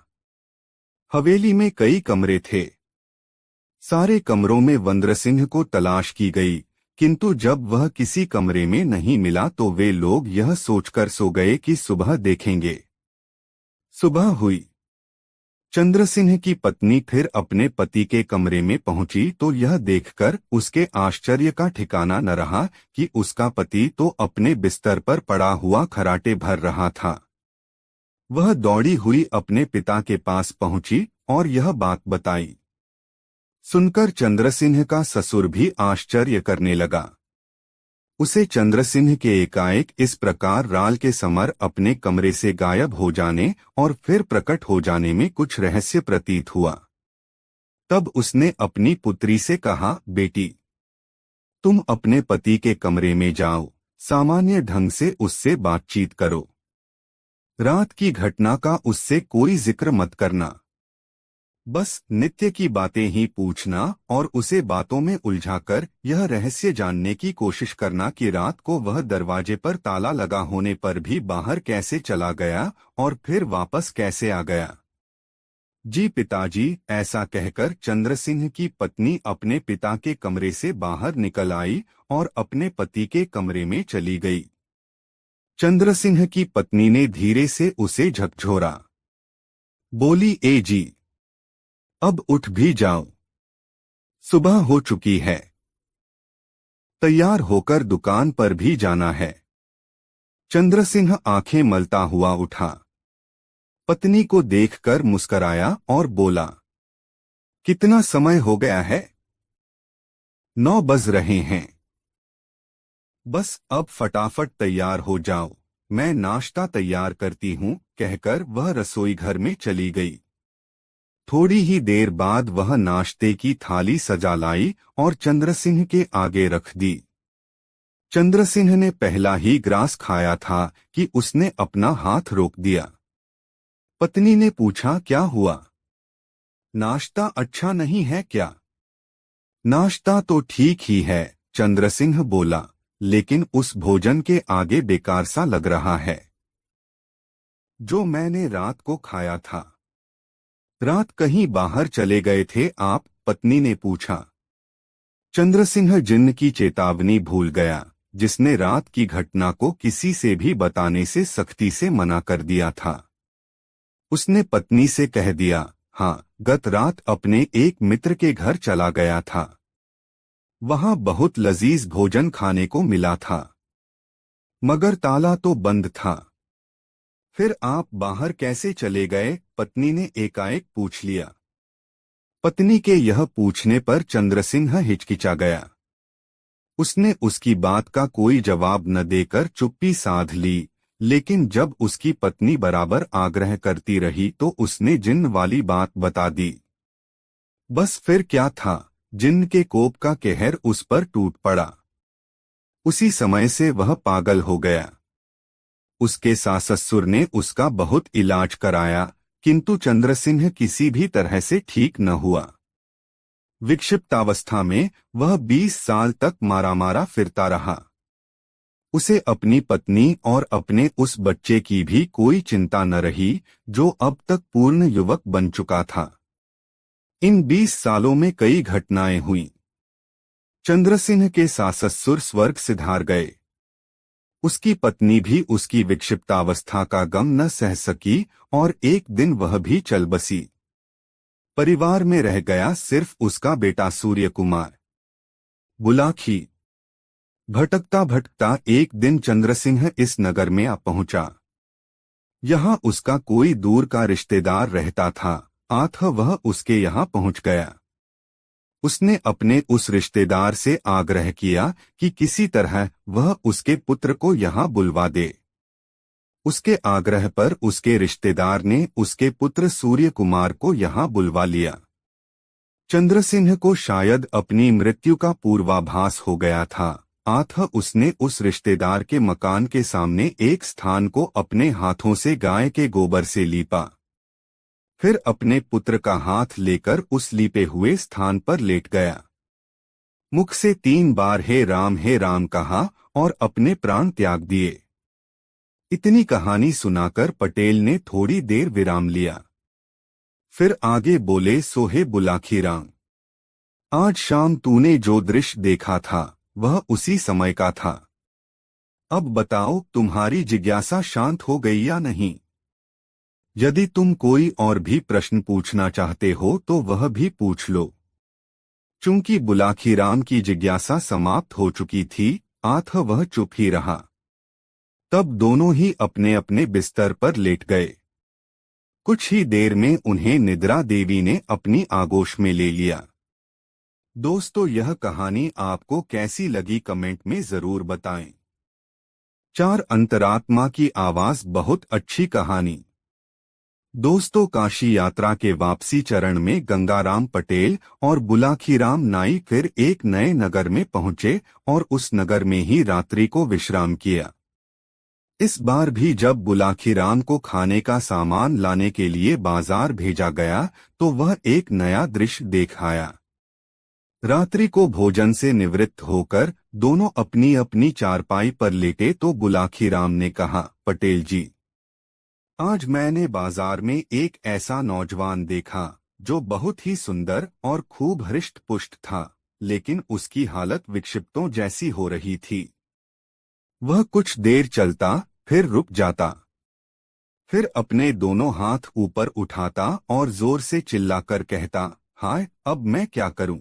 हवेली में कई कमरे थे। सारे कमरों में वंद्रसिंह को तलाश की गई, किंतु जब वह किसी कमरे में नहीं मिला तो वे लोग यह सोचकर सो गए कि सुबह देखेंगे। सुबह हुई। चंद्रसिंह की पत्नी फिर अपने पति के कमरे में पहुंची तो यह देखकर उसके आश्चर्य का ठिकाना न रहा कि उसका पति तो अपने बिस्तर पर पड़ा हुआ खराटे भर रहा था। वह दौड़ी हुई अपने पिता के पास पहुंची और यह बात बताई। सुनकर चंद्रसिंह का ससुर भी आश्चर्य करने लगा। उसे चंद्रसिंह के एकाएक इस प्रकार राल के समर अपने कमरे से गायब हो जाने और फिर प्रकट हो जाने में कुछ रहस्य प्रतीत हुआ। तब उसने अपनी पुत्री से कहा, बेटी, तुम अपने पति के कमरे में जाओ, सामान्य ढंग से उससे बातचीत करो। रात की घटना का उससे कोई जिक्र मत करना। बस नित्य की बातें ही पूछना और उसे बातों में उलझाकर यह रहस्य जानने की कोशिश करना कि रात को वह दरवाजे पर ताला लगा होने पर भी बाहर कैसे चला गया और फिर वापस कैसे आ गया। जी पिताजी, ऐसा कहकर चंद्र सिंह की पत्नी अपने पिता के कमरे से बाहर निकल आई और अपने पति के कमरे में चली गई। चंद्र सिंह की पत्नी ने धीरे से उसे झकझोरा। बोली, ए जी, अब उठ भी जाओ, सुबह हो चुकी है, तैयार होकर दुकान पर भी जाना है। चंद्र सिंह आंखें मलता हुआ उठा, पत्नी को देखकर मुस्कराया और बोला, कितना समय हो गया है? 9 बज रहे हैं। बस अब फटाफट तैयार हो जाओ, मैं नाश्ता तैयार करती हूँ, कहकर वह रसोई घर में चली गई। थोड़ी ही देर बाद वह नाश्ते की थाली सजा लाई और चंद्र सिंह के आगे रख दी। चंद्र सिंह ने पहला ही ग्रास खाया था कि उसने अपना हाथ रोक दिया। पत्नी ने पूछा, क्या हुआ? नाश्ता अच्छा नहीं है क्या? नाश्ता तो ठीक ही है, चंद्र सिंह बोला, लेकिन उस भोजन के आगे बेकार सा लग रहा है जो मैंने रात को खाया था। रात कहीं बाहर चले गए थे आप? पत्नी ने पूछा। चंद्र सिंह जिन्न की चेतावनी भूल गया, जिसने रात की घटना को किसी से भी बताने से सख्ती से मना कर दिया था। उसने पत्नी से कह दिया, हाँ, गत रात अपने एक मित्र के घर चला गया था। वहां बहुत लजीज भोजन खाने को मिला था, मगर ताला तो बंद था। फिर आप बाहर कैसे चले गए? पत्नी ने एकाएक पूछ लिया। पत्नी के यह पूछने पर चंद्र सिंह हिचकिचा गया। उसने उसकी बात का कोई जवाब न देकर चुप्पी साध ली, लेकिन जब उसकी पत्नी बराबर आग्रह करती रही तो उसने जिन्न वाली बात बता दी। बस फिर क्या था, जिन्न के कोप का कहर उस पर टूट पड़ा। उसी समय से वह पागल हो गया। उसके सास ससुर ने उसका बहुत इलाज कराया, किंतु चंद्र सिंह किसी भी तरह से ठीक न हुआ। विक्षिप्तावस्था में वह 20 साल तक मारा फिरता रहा। उसे अपनी पत्नी और अपने उस बच्चे की भी कोई चिंता न रही, जो अब तक पूर्ण युवक बन चुका था। इन 20 सालों में कई घटनाएं हुईं। चंद्र सिंह के सास ससुर स्वर्ग सिधार गए। उसकी पत्नी भी उसकी विक्षिप्तावस्था का गम न सह सकी और एक दिन वह भी चल बसी। परिवार में रह गया सिर्फ उसका बेटा सूर्य कुमार। बुलाखी। भटकता भटकता एक दिन चंद्र सिंह इस नगर में आ पहुंचा। यहाँ उसका कोई दूर का रिश्तेदार रहता था, अतः वह उसके यहाँ पहुंच गया। उसने अपने उस रिश्तेदार से आग्रह किया कि किसी तरह वह उसके पुत्र को यहाँ बुलवा दे। उसके आग्रह पर उसके रिश्तेदार ने उसके पुत्र सूर्य कुमार को यहाँ बुलवा लिया। चंद्र सिंह को शायद अपनी मृत्यु का पूर्वाभास हो गया था, अतः उसने उस रिश्तेदार के मकान के सामने एक स्थान को अपने हाथों से गाय के गोबर से लीपा। फिर अपने पुत्र का हाथ लेकर उस लीपे हुए स्थान पर लेट गया। मुख से 3 बार हे राम कहा और अपने प्राण त्याग दिए। इतनी कहानी सुनाकर पटेल ने थोड़ी देर विराम लिया। फिर आगे बोले, सोहे बुलाखी राम, आज शाम तूने जो दृश्य देखा था वह उसी समय का था। अब बताओ, तुम्हारी जिज्ञासा शांत हो गई या नहीं? यदि तुम कोई और भी प्रश्न पूछना चाहते हो तो वह भी पूछ लो। चूंकि बुलाखीराम की जिज्ञासा समाप्त हो चुकी थी, अतः वह चुप ही रहा। तब दोनों ही अपने अपने बिस्तर पर लेट गए। कुछ ही देर में उन्हें निद्रा देवी ने अपनी आगोश में ले लिया। दोस्तों, यह कहानी आपको कैसी लगी कमेंट में जरूर बताएं। 4 अंतरात्मा की आवाज बहुत अच्छी कहानी। दोस्तों, काशी यात्रा के वापसी चरण में गंगाराम पटेल और बुलाखीराम नाई फिर एक नए नगर में पहुंचे और उस नगर में ही रात्रि को विश्राम किया। इस बार भी जब बुलाखीराम को खाने का सामान लाने के लिए बाजार भेजा गया तो वह एक नया दृश्य देख आया। रात्रि को भोजन से निवृत्त होकर दोनों अपनी अपनी चारपाई पर लेटे तो बुलाखीराम ने कहा, पटेल जी, आज मैंने बाजार में एक ऐसा नौजवान देखा जो बहुत ही सुंदर और खूब हृष्ट पुष्ट था, लेकिन उसकी हालत विक्षिप्तों जैसी हो रही थी। वह कुछ देर चलता, फिर रुक जाता, फिर अपने दोनों हाथ ऊपर उठाता और जोर से चिल्लाकर कहता, हाय अब मैं क्या करूं,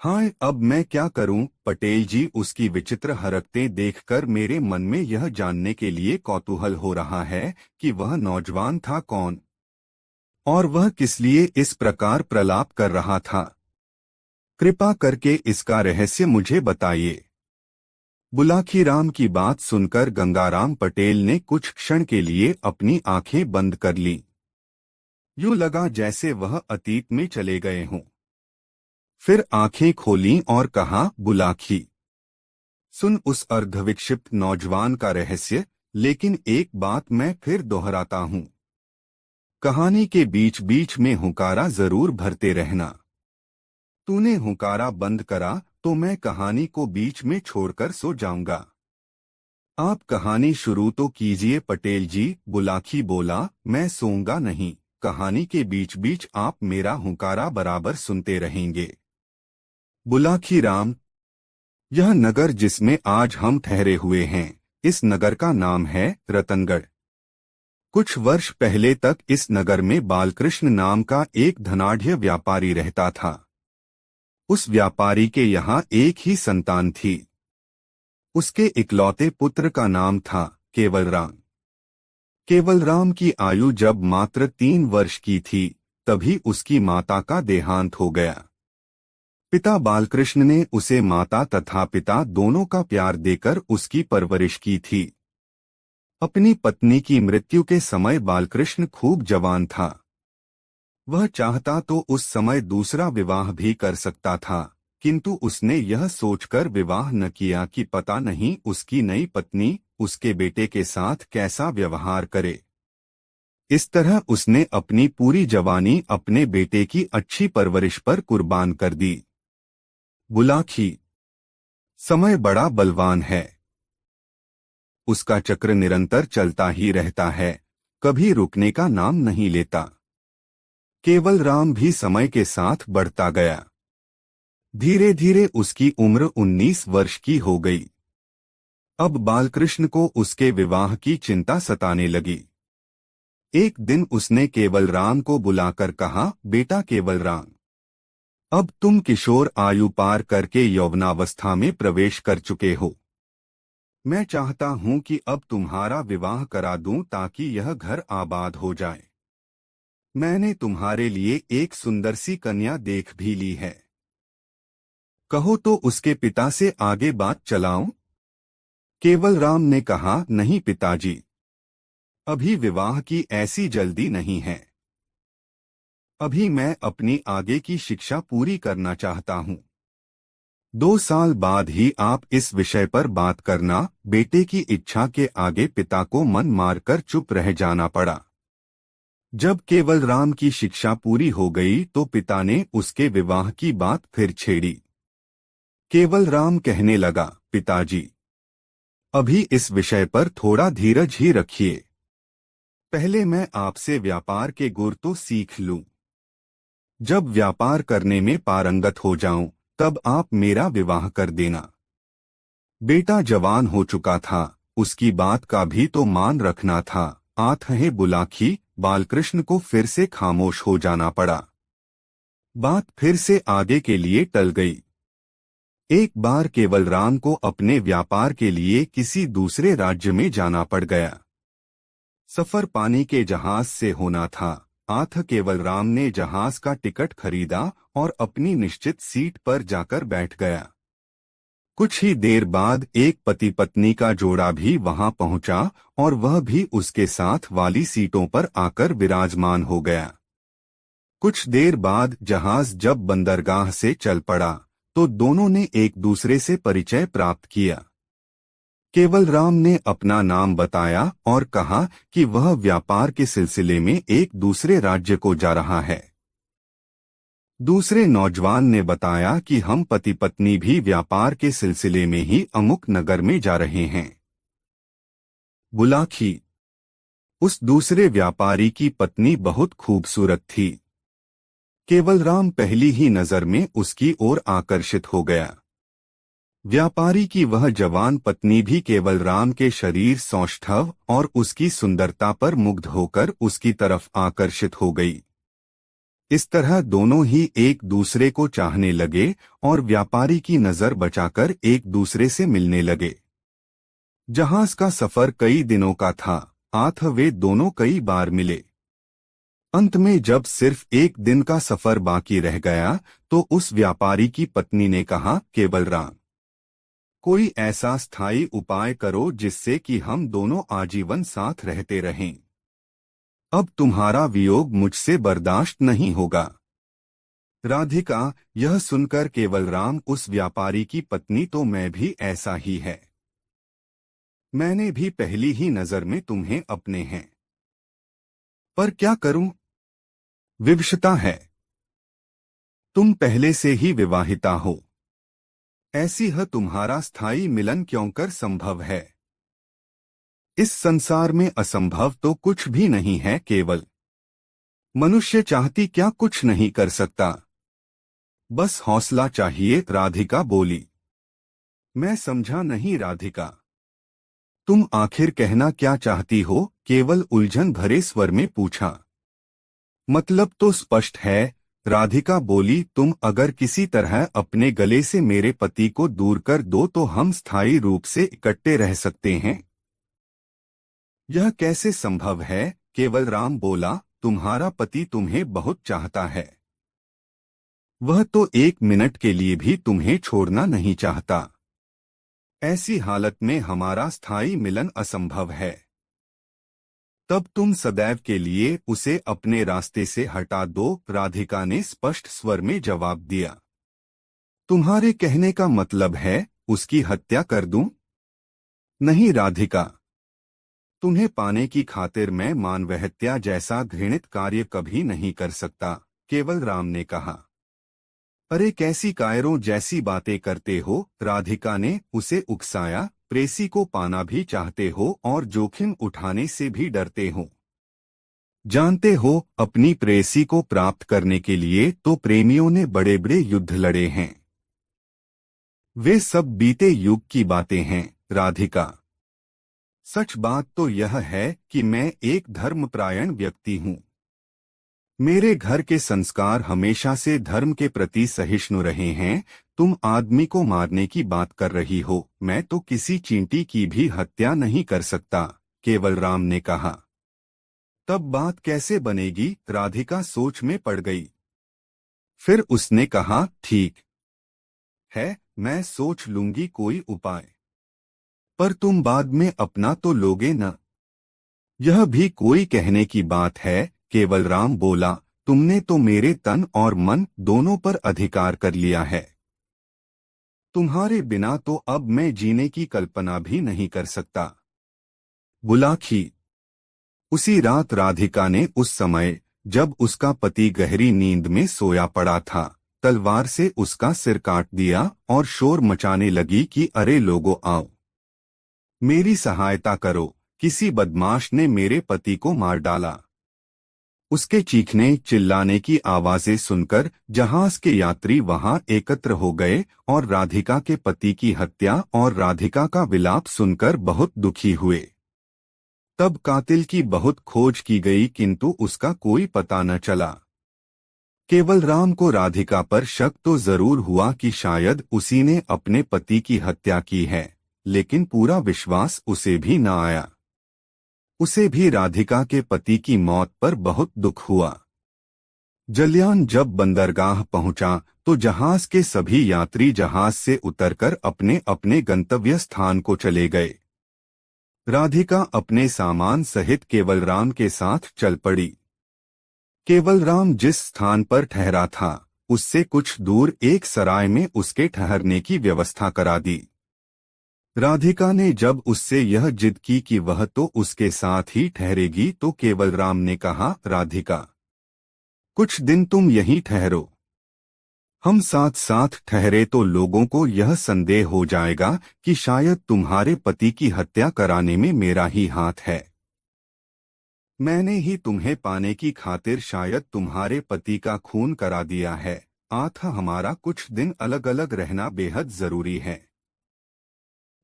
हाय अब मैं क्या करूं। पटेल जी, उसकी विचित्र हरकतें देखकर मेरे मन में यह जानने के लिए कौतूहल हो रहा है कि वह नौजवान था कौन और वह किस लिए इस प्रकार प्रलाप कर रहा था। कृपा करके इसका रहस्य मुझे बताइए। बुलाखीराम की बात सुनकर गंगाराम पटेल ने कुछ क्षण के लिए अपनी आंखें बंद कर लीं। यूं लगा जैसे वह अतीत में चले गए हों। फिर आंखें खोलीं और कहा, बुलाखी, सुन उस अर्धविक्षिप्त नौजवान का रहस्य, लेकिन एक बात मैं फिर दोहराता हूं, कहानी के बीच बीच में हुंकारा जरूर भरते रहना। तूने हुंकारा बंद करा तो मैं कहानी को बीच में छोड़कर सो जाऊंगा। आप कहानी शुरू तो कीजिए पटेल जी। बुलाखी बोला, मैं सोऊंगा नहीं, कहानी के बीच बीच आप मेरा हुंकारा बराबर सुनते रहेंगे। बुलाखीराम, यह नगर जिसमें आज हम ठहरे हुए हैं, इस नगर का नाम है रतनगढ़। कुछ वर्ष पहले तक इस नगर में बालकृष्ण नाम का एक धनाढ्य व्यापारी रहता था। उस व्यापारी के यहाँ एक ही संतान थी। उसके इकलौते पुत्र का नाम था केवलराम। केवलराम की आयु जब मात्र 3 वर्ष की थी, तभी उसकी माता का देहांत हो गया। पिता बालकृष्ण ने उसे माता तथा पिता दोनों का प्यार देकर उसकी परवरिश की थी। अपनी पत्नी की मृत्यु के समय बालकृष्ण खूब जवान था। वह चाहता तो उस समय दूसरा विवाह भी कर सकता था, किंतु उसने यह सोचकर विवाह न किया कि पता नहीं उसकी नई पत्नी उसके बेटे के साथ कैसा व्यवहार करे। इस तरह उसने अपनी पूरी जवानी अपने बेटे की अच्छी परवरिश पर कुर्बान कर दी। बुलाखी, समय बड़ा बलवान है। उसका चक्र निरंतर चलता ही रहता है, कभी रुकने का नाम नहीं लेता। केवलराम भी समय के साथ बढ़ता गया। धीरे धीरे उसकी उम्र 19 वर्ष की हो गई। अब बालकृष्ण को उसके विवाह की चिंता सताने लगी। एक दिन उसने केवलराम को बुलाकर कहा, बेटा केवलराम, अब तुम किशोर आयु पार करके यौवनावस्था में प्रवेश कर चुके हो। मैं चाहता हूं कि अब तुम्हारा विवाह करा दूं ताकि यह घर आबाद हो जाए। मैंने तुम्हारे लिए एक सुंदर सी कन्या देख भी ली है। कहो तो उसके पिता से आगे बात चलाऊं? केवलराम ने कहा, नहीं पिताजी, अभी विवाह की ऐसी जल्दी नहीं है। अभी मैं अपनी आगे की शिक्षा पूरी करना चाहता हूं। 2 साल बाद ही आप इस विषय पर बात करना। बेटे की इच्छा के आगे पिता को मन मारकर चुप रह जाना पड़ा। जब केवलराम की शिक्षा पूरी हो गई तो पिता ने उसके विवाह की बात फिर छेड़ी। केवलराम कहने लगा, पिताजी, अभी इस विषय पर थोड़ा धीरज ही रखिए। पहले मैं आपसे व्यापार के गुर तो सीख लूं। जब व्यापार करने में पारंगत हो जाऊं, तब आप मेरा विवाह कर देना। बेटा जवान हो चुका था, उसकी बात का भी तो मान रखना था। आठ बुलाखी, बालकृष्ण को फिर से खामोश हो जाना पड़ा। बात फिर से आगे के लिए टल गई। एक बार केवलराम को अपने व्यापार के लिए किसी दूसरे राज्य में जाना पड़ गया। सफर पानी के जहाज से होना था। आठ केवलराम ने जहाज का टिकट खरीदा और अपनी निश्चित सीट पर जाकर बैठ गया। कुछ ही देर बाद एक पति पत्नी का जोड़ा भी वहां पहुंचा और वह भी उसके साथ वाली सीटों पर आकर विराजमान हो गया। कुछ देर बाद जहाज जब बंदरगाह से चल पड़ा तो दोनों ने एक दूसरे से परिचय प्राप्त किया। केवल राम ने अपना नाम बताया और कहा कि वह व्यापार के सिलसिले में एक दूसरे राज्य को जा रहा है। दूसरे नौजवान ने बताया कि हम पति पत्नी भी व्यापार के सिलसिले में ही अमुक नगर में जा रहे हैं। बुलाखी। उस दूसरे व्यापारी की पत्नी बहुत खूबसूरत थी। केवल राम पहली ही नजर में उसकी ओर आकर्षित हो गया। व्यापारी की वह जवान पत्नी भी केवल राम के शरीर सौष्ठव और उसकी सुंदरता पर मुग्ध होकर उसकी तरफ आकर्षित हो गई। इस तरह दोनों ही एक दूसरे को चाहने लगे और व्यापारी की नजर बचाकर एक दूसरे से मिलने लगे। जहाज का सफर कई दिनों का था, आथ वे दोनों कई बार मिले। अंत में जब सिर्फ एक दिन का सफर बाकी रह गया तो उस व्यापारी की पत्नी ने कहा, केवल राम, कोई ऐसा स्थायी उपाय करो जिससे कि हम दोनों आजीवन साथ रहते रहें। अब तुम्हारा वियोग मुझसे बर्दाश्त नहीं होगा। राधिका। यह सुनकर केवल राम उस व्यापारी की पत्नी, तो मैं भी ऐसा ही है। मैंने भी पहली ही नजर में तुम्हें अपने हैं। पर क्या करूं? विवशता है। तुम पहले से ही विवाहिता हो। ऐसी है तुम्हारा स्थायी मिलन क्यों कर संभव है? इस संसार में असंभव तो कुछ भी नहीं है। केवल मनुष्य चाहती क्या कुछ नहीं कर सकता। बस हौसला चाहिए। राधिका बोली। मैं समझा नहीं राधिका, तुम आखिर कहना क्या चाहती हो? केवल उलझन भरे स्वर में पूछा। मतलब तो स्पष्ट है, राधिका बोली। तुम अगर किसी तरह अपने गले से मेरे पति को दूर कर दो तो हम स्थायी रूप से इकट्ठे रह सकते हैं। यह कैसे संभव है? केवल राम बोला। तुम्हारा पति तुम्हें बहुत चाहता है। वह तो एक मिनट के लिए भी तुम्हें छोड़ना नहीं चाहता। ऐसी हालत में हमारा स्थायी मिलन असंभव है। तब तुम सदैव के लिए उसे अपने रास्ते से हटा दो। राधिका ने स्पष्ट स्वर में जवाब दिया। तुम्हारे कहने का मतलब है उसकी हत्या कर दूं? नहीं राधिका, तुम्हें पाने की खातिर मैं मानवहत्या जैसा घृणित कार्य कभी नहीं कर सकता। केवल राम ने कहा। अरे कैसी कायरों जैसी बातें करते हो? राधिका ने उसे उकसाया। प्रेसी को पाना भी चाहते हो और जोखिम उठाने से भी डरते हो। जानते हो, अपनी प्रेसी को प्राप्त करने के लिए तो प्रेमियों ने बड़े बड़े युद्ध लड़े हैं। वे सब बीते युग की बातें हैं। राधिका, सच बात तो यह है कि मैं एक धर्मपरायण व्यक्ति हूँ। मेरे घर के संस्कार हमेशा से धर्म के प्रति सहिष्णु रहे हैं। तुम आदमी को मारने की बात कर रही हो, मैं तो किसी चींटी की भी हत्या नहीं कर सकता। केवल राम ने कहा। तब बात कैसे बनेगी? राधिका सोच में पड़ गई। फिर उसने कहा, ठीक है, मैं सोच लूंगी कोई उपाय। पर तुम बाद में अपना तो लोगे न? यह भी कोई कहने की बात है। केवल राम बोला। तुमने तो मेरे तन और मन दोनों पर अधिकार कर लिया है। तुम्हारे बिना तो अब मैं जीने की कल्पना भी नहीं कर सकता। बुलाखी। उसी रात राधिका ने उस समय जब उसका पति गहरी नींद में सोया पड़ा था, तलवार से उसका सिर काट दिया और शोर मचाने लगी कि अरे लोगों आओ, मेरी सहायता करो, किसी बदमाश ने मेरे पति को मार डाला। उसके चीखने चिल्लाने की आवाजें सुनकर जहाज के यात्री वहां एकत्र हो गए और राधिका के पति की हत्या और राधिका का विलाप सुनकर बहुत दुखी हुए। तब कातिल की बहुत खोज की गई किंतु उसका कोई पता न चला। केवल राम को राधिका पर शक तो जरूर हुआ कि शायद उसी ने अपने पति की हत्या की है, लेकिन पूरा विश्वास उसे भी न आया। उसे भी राधिका के पति की मौत पर बहुत दुख हुआ। जलयान जब बंदरगाह पहुंचा तो जहाज के सभी यात्री जहाज से उतरकर अपने अपने गंतव्य स्थान को चले गए। राधिका अपने सामान सहित केवल राम के साथ चल पड़ी। केवल राम जिस स्थान पर ठहरा था उससे कुछ दूर एक सराय में उसके ठहरने की व्यवस्था करा दी। राधिका ने जब उससे यह जिद की कि वह तो उसके साथ ही ठहरेगी तो केवलराम ने कहा, राधिका, कुछ दिन तुम यहीं ठहरो। हम साथ साथ ठहरे तो लोगों को यह संदेह हो जाएगा कि शायद तुम्हारे पति की हत्या कराने में मेरा ही हाथ है। मैंने ही तुम्हें पाने की खातिर शायद तुम्हारे पति का खून करा दिया है। अतः हमारा कुछ दिन अलग अलग रहना बेहद जरूरी है।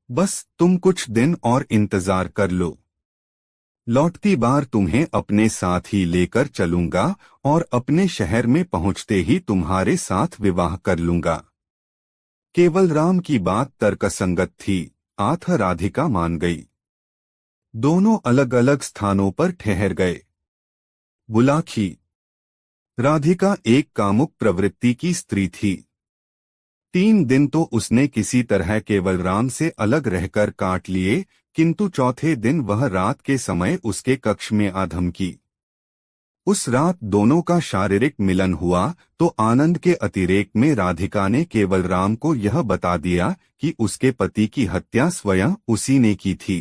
बस तुम कुछ दिन और इंतजार कर लो। लौटती बार तुम्हें अपने साथ ही लेकर चलूंगा और अपने शहर में पहुंचते ही तुम्हारे साथ विवाह कर लूंगा। केवलराम की बात तर्कसंगत थी, अतः राधिका मान गई। दोनों अलग अलग स्थानों पर ठहर गए। बुलाखी। राधिका एक कामुक प्रवृत्ति की स्त्री थी। 3 दिन तो उसने किसी तरह केवलराम से अलग रहकर काट लिए, किंतु चौथे दिन वह रात के समय उसके कक्ष में आ धमकी। उस रात दोनों का शारीरिक मिलन हुआ तो आनंद के अतिरेक में राधिका ने केवलराम को यह बता दिया कि उसके पति की हत्या स्वयं उसी ने की थी।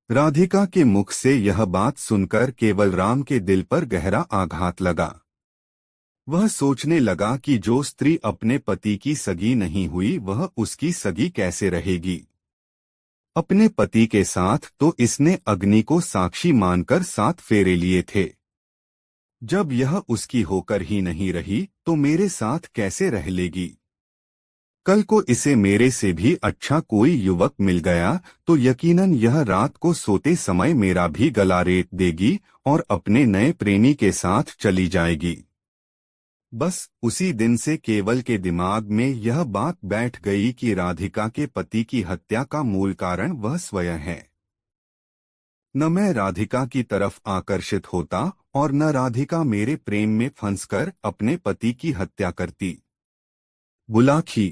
राधिका के मुख से यह बात सुनकर केवलराम के दिल पर गहरा आघात लगा। वह सोचने लगा कि जो स्त्री अपने पति की सगी नहीं हुई वह उसकी सगी कैसे रहेगी। अपने पति के साथ तो इसने अग्नि को साक्षी मानकर 7 फेरे लिए थे। जब यह उसकी होकर ही नहीं रही तो मेरे साथ कैसे रह लेगी। कल को इसे मेरे से भी अच्छा कोई युवक मिल गया तो यकीनन यह रात को सोते समय मेरा भी गला रेत देगी और अपने नए प्रेमी के साथ चली जाएगी। बस उसी दिन से केवल के दिमाग में यह बात बैठ गई कि राधिका के पति की हत्या का मूल कारण वह स्वयं है। न मैं राधिका की तरफ आकर्षित होता और न राधिका मेरे प्रेम में फंसकर अपने पति की हत्या करती। बुलाखी।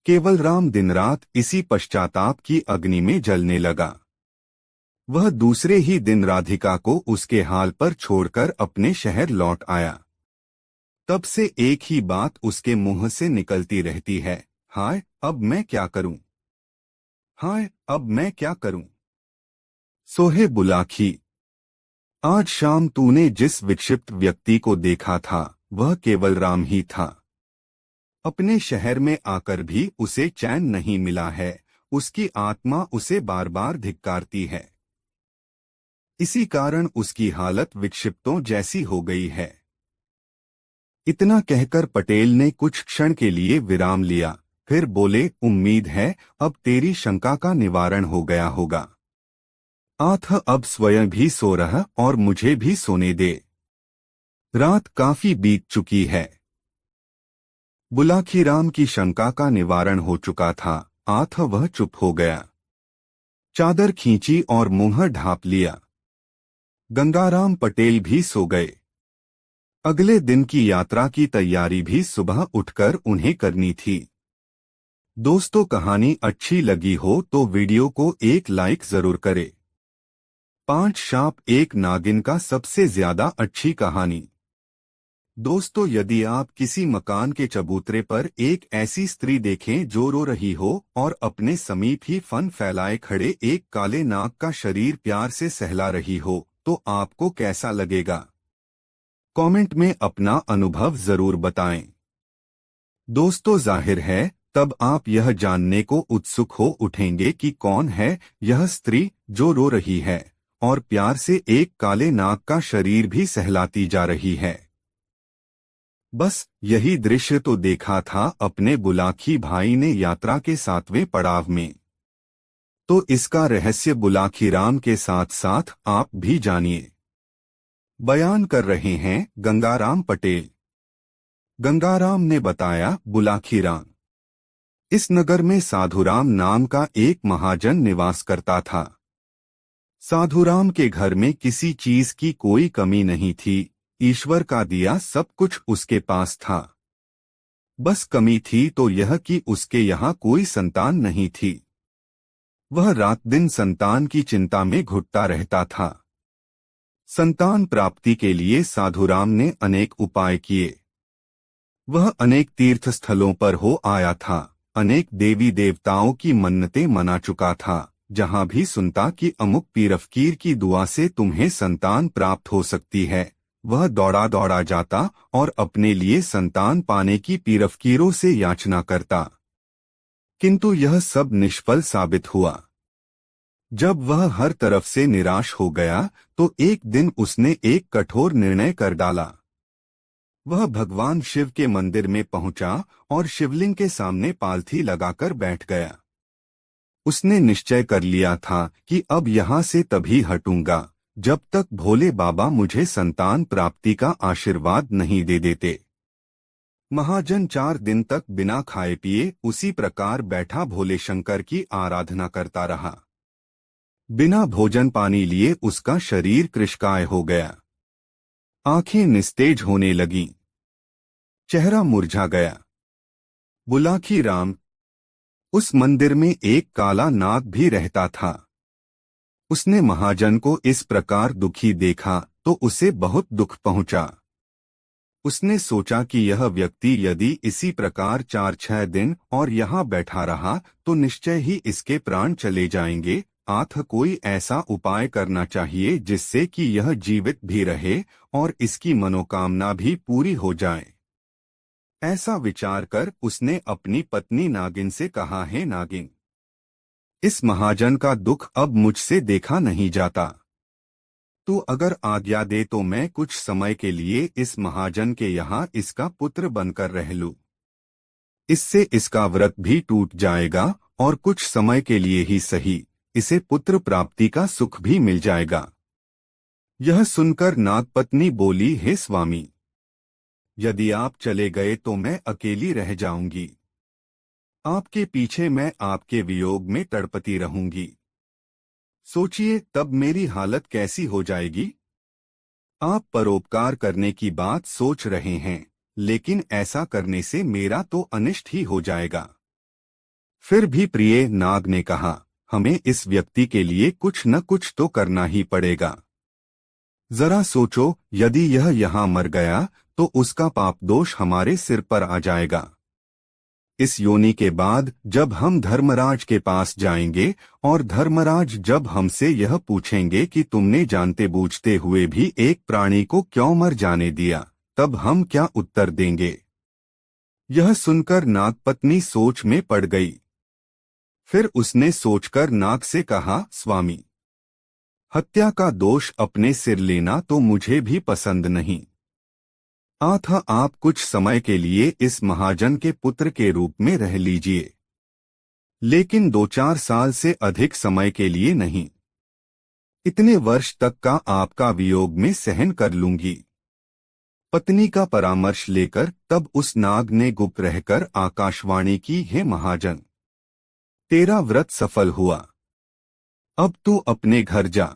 केवलराम दिन रात इसी पश्चाताप की अग्नि में जलने लगा। वह दूसरे ही दिन राधिका को उसके हाल पर छोड़कर अपने शहर लौट आया। तब से एक ही बात उसके मुंह से निकलती रहती है, हाय अब मैं क्या करूं, हाय अब मैं क्या करूं। सोहे बुलाखी। आज शाम तूने जिस विक्षिप्त व्यक्ति को देखा था वह केवलराम ही था। अपने शहर में आकर भी उसे चैन नहीं मिला है, उसकी आत्मा उसे बार बार धिक्कारती है। इसी कारण उसकी हालत विक्षिप्तों जैसी हो गई है। इतना कहकर पटेल ने कुछ क्षण के लिए विराम लिया, फिर बोले, उम्मीद है अब तेरी शंका का निवारण हो गया होगा। अतः अब स्वयं भी सो रहा और मुझे भी सोने दे। रात काफी बीत चुकी है। बुलाखीराम की शंका का निवारण हो चुका था, अतः वह चुप हो गया। चादर खींची और मुंह ढांप लिया। गंगाराम पटेल भी सो गए। अगले दिन की यात्रा की तैयारी भी सुबह उठकर उन्हें करनी थी। दोस्तों, कहानी अच्छी लगी हो तो वीडियो को एक लाइक जरूर करें। 5 सांप एक नागिन का सबसे ज्यादा अच्छी कहानी। दोस्तों, यदि आप किसी मकान के चबूतरे पर एक ऐसी स्त्री देखें जो रो रही हो और अपने समीप ही फन फैलाए खड़े एक काले नाग का शरीर प्यार से सहला रही हो तो आपको कैसा लगेगा? कमेंट में अपना अनुभव जरूर बताएं। दोस्तों, जाहिर है तब आप यह जानने को उत्सुक हो उठेंगे कि कौन है यह स्त्री जो रो रही है और प्यार से एक काले नाग का शरीर भी सहलाती जा रही है। बस यही दृश्य तो देखा था अपने बुलाखी भाई ने यात्रा के 7वें पड़ाव में। तो इसका रहस्य बुलाखीराम के साथ साथ आप भी जानिए। बयान कर रहे हैं गंगाराम पटेल। गंगाराम ने बताया, बुलाखीराम, इस नगर में साधुराम नाम का एक महाजन निवास करता था। साधुराम के घर में किसी चीज की कोई कमी नहीं थी, ईश्वर का दिया सब कुछ उसके पास था। बस कमी थी तो यह कि उसके यहाँ कोई संतान नहीं थी। वह रात दिन संतान की चिंता में घुटता रहता था। संतान प्राप्ति के लिए साधुराम ने अनेक उपाय किए। वह अनेक तीर्थ स्थलों पर हो आया था, अनेक देवी देवताओं की मन्नतें मना चुका था। जहां भी सुनता कि अमुक पीर फकीर की दुआ से तुम्हें संतान प्राप्त हो सकती है, वह दौड़ा दौड़ा जाता और अपने लिए संतान पाने की पीर फकीरों से याचना करता। किंतु यह सब निष्फल साबित हुआ। जब वह हर तरफ से निराश हो गया तो एक दिन उसने एक कठोर निर्णय कर डाला। वह भगवान शिव के मंदिर में पहुंचा और शिवलिंग के सामने पालथी लगाकर बैठ गया। उसने निश्चय कर लिया था कि अब यहाँ से तभी हटूंगा जब तक भोले बाबा मुझे संतान प्राप्ति का आशीर्वाद नहीं दे देते। महाजन 4 दिन तक बिना खाए पिए उसी प्रकार बैठा भोले शंकर की आराधना करता रहा। बिना भोजन पानी लिए उसका शरीर कृशकाय हो गया। आंखें निस्तेज होने लगीं। चेहरा मुरझा गया। बुलाकी राम, उस मंदिर में एक काला नाग भी रहता था। उसने महाजन को इस प्रकार दुखी देखा तो उसे बहुत दुख पहुंचा। उसने सोचा कि यह व्यक्ति यदि इसी प्रकार 4-6 दिन और यहाँ बैठा रहा तो निश्चय ही इसके प्राण चले जाएंगे। आथ कोई ऐसा उपाय करना चाहिए जिससे कि यह जीवित भी रहे और इसकी मनोकामना भी पूरी हो जाए। ऐसा विचार कर उसने अपनी पत्नी नागिन से कहा, है नागिन, इस महाजन का दुख अब मुझसे देखा नहीं जाता। तू अगर आज्ञा दे तो मैं कुछ समय के लिए इस महाजन के यहाँ इसका पुत्र बनकर रह लूं। इससे इसका व्रत भी टूट जाएगा और कुछ समय के लिए ही सही इसे पुत्र प्राप्ति का सुख भी मिल जाएगा। यह सुनकर नागपत्नी बोली, हे स्वामी, यदि आप चले गए तो मैं अकेली रह जाऊंगी। आपके पीछे मैं आपके वियोग में तड़पती रहूंगी। सोचिए तब मेरी हालत कैसी हो जाएगी। आप परोपकार करने की बात सोच रहे हैं, लेकिन ऐसा करने से मेरा तो अनिष्ट ही हो जाएगा। फिर भी प्रिय नाग ने कहा, हमें इस व्यक्ति के लिए कुछ न कुछ तो करना ही पड़ेगा। जरा सोचो, यदि यह यहाँ मर गया तो उसका पाप दोष हमारे सिर पर आ जाएगा। इस योनि के बाद जब हम धर्मराज के पास जाएंगे और धर्मराज जब हमसे यह पूछेंगे कि तुमने जानते बूझते हुए भी एक प्राणी को क्यों मर जाने दिया, तब हम क्या उत्तर देंगे। यह सुनकर नागपत्नी सोच में पड़ गई। फिर उसने सोचकर नाग से कहा, स्वामी, हत्या का दोष अपने सिर लेना तो मुझे भी पसंद नहीं। आथा आप कुछ समय के लिए इस महाजन के पुत्र के रूप में रह लीजिए, लेकिन 2-4 साल से अधिक समय के लिए नहीं। इतने वर्ष तक का आपका वियोग में सहन कर लूंगी। पत्नी का परामर्श लेकर तब उस नाग ने गुप्त रहकर आकाशवाणी की, हे महाजन, तेरा व्रत सफल हुआ। अब तू अपने घर जा।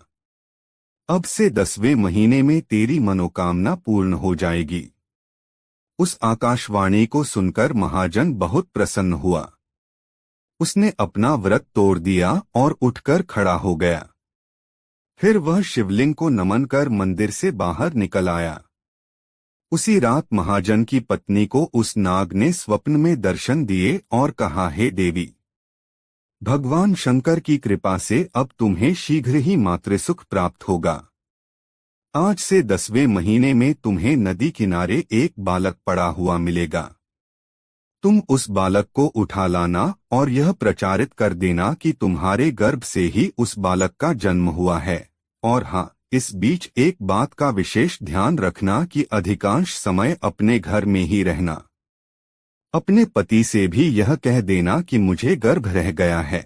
अब से 10वें महीने में तेरी मनोकामना पूर्ण हो जाएगी। उस आकाशवाणी को सुनकर महाजन बहुत प्रसन्न हुआ। उसने अपना व्रत तोड़ दिया और उठकर खड़ा हो गया। फिर वह शिवलिंग को नमन कर मंदिर से बाहर निकल आया। उसी रात महाजन की पत्नी को उस नाग ने स्वप्न में दर्शन दिए और कहा, हे देवी, भगवान शंकर की कृपा से अब तुम्हें शीघ्र ही मातृसुख प्राप्त होगा। आज से 10वें महीने में तुम्हें नदी किनारे एक बालक पड़ा हुआ मिलेगा। तुम उस बालक को उठा लाना और यह प्रचारित कर देना कि तुम्हारे गर्भ से ही उस बालक का जन्म हुआ है। और हाँ, इस बीच एक बात का विशेष ध्यान रखना कि अधिकांश समय अपने घर में ही रहना। अपने पति से भी यह कह देना कि मुझे गर्भ रह गया है।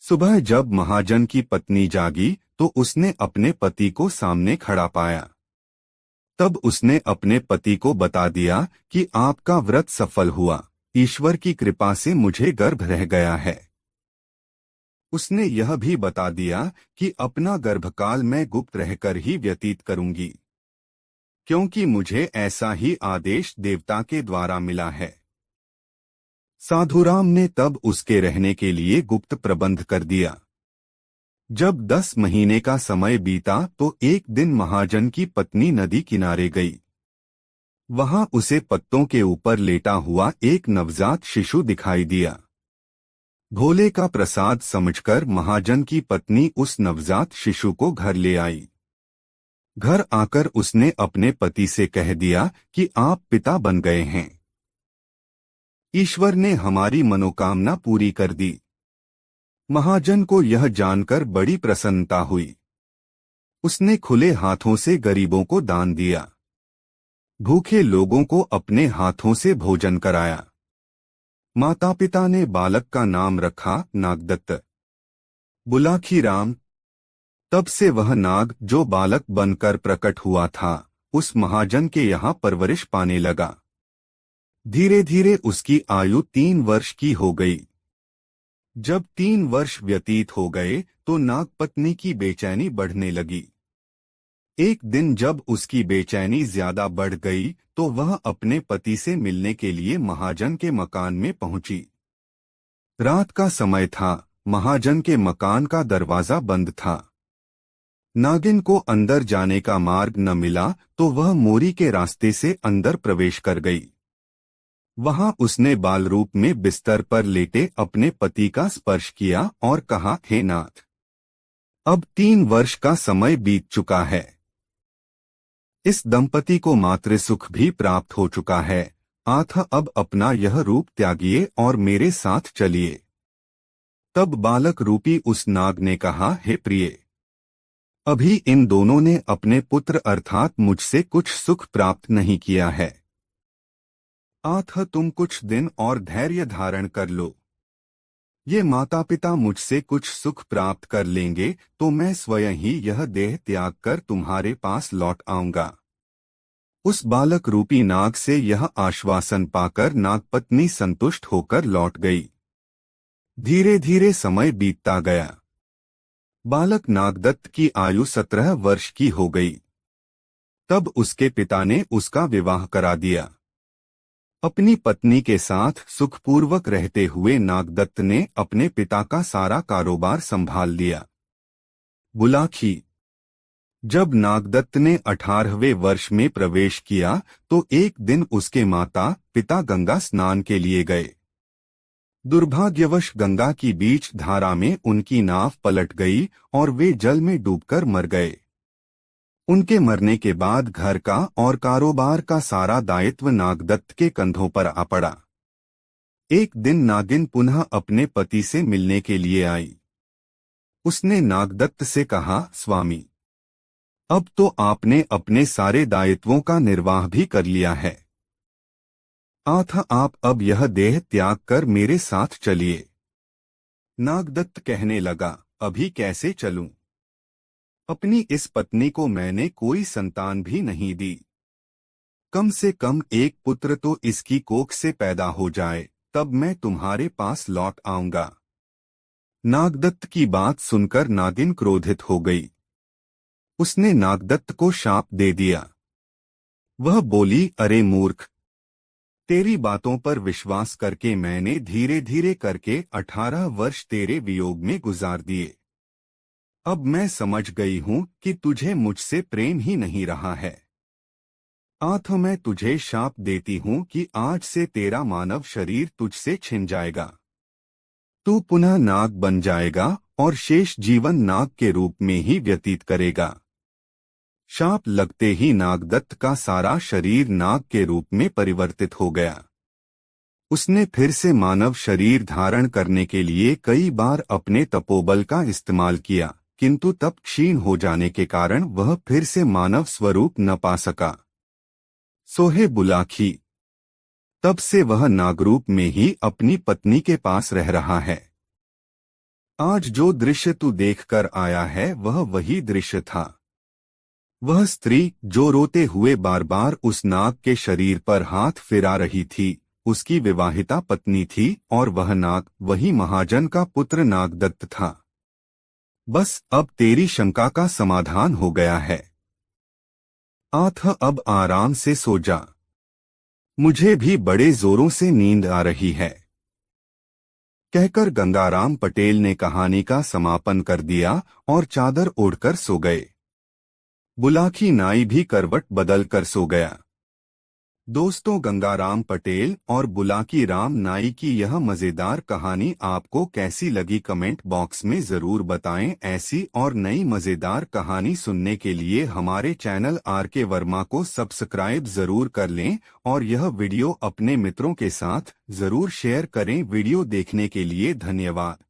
सुबह जब महाजन की पत्नी जागी तो उसने अपने पति को सामने खड़ा पाया। तब उसने अपने पति को बता दिया कि आपका व्रत सफल हुआ, ईश्वर की कृपा से मुझे गर्भ रह गया है। उसने यह भी बता दिया कि अपना गर्भकाल मैं गुप्त रहकर ही व्यतीत करूंगी, क्योंकि मुझे ऐसा ही आदेश देवता के द्वारा मिला है। साधुराम ने तब उसके रहने के लिए गुप्त प्रबंध कर दिया। जब 10 महीने का समय बीता तो एक दिन महाजन की पत्नी नदी किनारे गई। वहां उसे पत्तों के ऊपर लेटा हुआ एक नवजात शिशु दिखाई दिया। भोले का प्रसाद समझकर महाजन की पत्नी उस नवजात शिशु को घर ले आई। घर आकर उसने अपने पति से कह दिया कि आप पिता बन गए हैं। ईश्वर ने हमारी मनोकामना पूरी कर दी। महाजन को यह जानकर बड़ी प्रसन्नता हुई। उसने खुले हाथों से गरीबों को दान दिया। भूखे लोगों को अपने हाथों से भोजन कराया। माता पिता ने बालक का नाम रखा नागदत्त। बुलाखी राम। तब से वह नाग जो बालक बनकर प्रकट हुआ था, उस महाजन के यहाँ परवरिश पाने लगा। धीरे धीरे उसकी आयु 3 वर्ष की हो गई। जब 3 वर्ष व्यतीत हो गए तो नागपत्नी की बेचैनी बढ़ने लगी। एक दिन जब उसकी बेचैनी ज्यादा बढ़ गई तो वह अपने पति से मिलने के लिए महाजन के मकान में पहुंची। रात का समय था, महाजन के मकान का दरवाजा बंद था। नागिन को अंदर जाने का मार्ग न मिला तो वह मोरी के रास्ते से अंदर प्रवेश कर गई। वहां उसने बाल रूप में बिस्तर पर लेटे अपने पति का स्पर्श किया और कहा, हे नाथ, अब 3 वर्ष का समय बीत चुका है। इस दंपति को मातृ सुख भी प्राप्त हो चुका है। अतः अब अपना यह रूप त्यागिए और मेरे साथ चलिए। तब बालक रूपी उस नाग ने कहा, हे प्रिय, अभी इन दोनों ने अपने पुत्र अर्थात मुझसे कुछ सुख प्राप्त नहीं किया है। अतः तुम कुछ दिन और धैर्य धारण कर लो। ये माता पिता मुझसे कुछ सुख प्राप्त कर लेंगे तो मैं स्वयं ही यह देह त्याग कर तुम्हारे पास लौट आऊंगा। उस बालक रूपी नाग से यह आश्वासन पाकर नागपत्नी संतुष्ट होकर लौट गई। धीरे धीरे समय बीतता गया। बालक नागदत्त की आयु 17 वर्ष की हो गई। तब उसके पिता ने उसका विवाह करा दिया। अपनी पत्नी के साथ सुखपूर्वक रहते हुए नागदत्त ने अपने पिता का सारा कारोबार संभाल लिया। बुलाखी। जब नागदत्त ने 18वें वर्ष में प्रवेश किया तो एक दिन उसके माता पिता गंगा स्नान के लिए गए। दुर्भाग्यवश गंगा की बीच धारा में उनकी नाव पलट गई और वे जल में डूबकर मर गए। उनके मरने के बाद घर का और कारोबार का सारा दायित्व नागदत्त के कंधों पर आ पड़ा। एक दिन नागिन पुनः अपने पति से मिलने के लिए आई। उसने नागदत्त से कहा, स्वामी, अब तो आपने अपने सारे दायित्वों का निर्वाह भी कर लिया है। अतः आप अब यह देह त्याग कर मेरे साथ चलिए। नागदत्त कहने लगा, अभी कैसे चलूं? अपनी इस पत्नी को मैंने कोई संतान भी नहीं दी। कम से कम एक पुत्र तो इसकी कोख से पैदा हो जाए, तब मैं तुम्हारे पास लौट आऊंगा। नागदत्त की बात सुनकर नागिन क्रोधित हो गई। उसने नागदत्त को शाप दे दिया। वह बोली, अरे मूर्ख, तेरी बातों पर विश्वास करके मैंने धीरे धीरे करके 18 वर्ष तेरे वियोग में गुजार दिए। अब मैं समझ गई हूं कि तुझे मुझसे प्रेम ही नहीं रहा है। अतः मैं तुझे शाप देती हूं कि आज से तेरा मानव शरीर तुझसे छिन जाएगा। तू पुनः नाग बन जाएगा और शेष जीवन नाग के रूप में ही व्यतीत करेगा। शाप लगते ही नागदत्त का सारा शरीर नाग के रूप में परिवर्तित हो गया। उसने फिर से मानव शरीर धारण करने के लिए कई बार अपने तपोबल का इस्तेमाल किया, किंतु तप क्षीण हो जाने के कारण वह फिर से मानव स्वरूप न पा सका। सोहे बुलाखी। तब से वह नागरूप में ही अपनी पत्नी के पास रह रहा है। आज जो दृश्य तू देखकर आया है वह वही दृश्य था। वह स्त्री जो रोते हुए बार बार उस नाग के शरीर पर हाथ फिरा रही थी, उसकी विवाहिता पत्नी थी और वह नाग वही महाजन का पुत्र नागदत्त था। बस अब तेरी शंका का समाधान हो गया है। अतः अब आराम से सो जा। मुझे भी बड़े जोरों से नींद आ रही है। कहकर गंगाराम पटेल ने कहानी का समापन कर दिया और चादर ओढ़कर सो गए। बुलाखी नाई भी करवट बदल कर सो गया। दोस्तों, गंगाराम पटेल और बुलाकी राम नाई की यह मजेदार कहानी आपको कैसी लगी कमेंट बॉक्स में जरूर बताएं। ऐसी और नई मजेदार कहानी सुनने के लिए हमारे चैनल आरके वर्मा को सब्सक्राइब जरूर कर लें और यह वीडियो अपने मित्रों के साथ जरूर शेयर करें। वीडियो देखने के लिए धन्यवाद।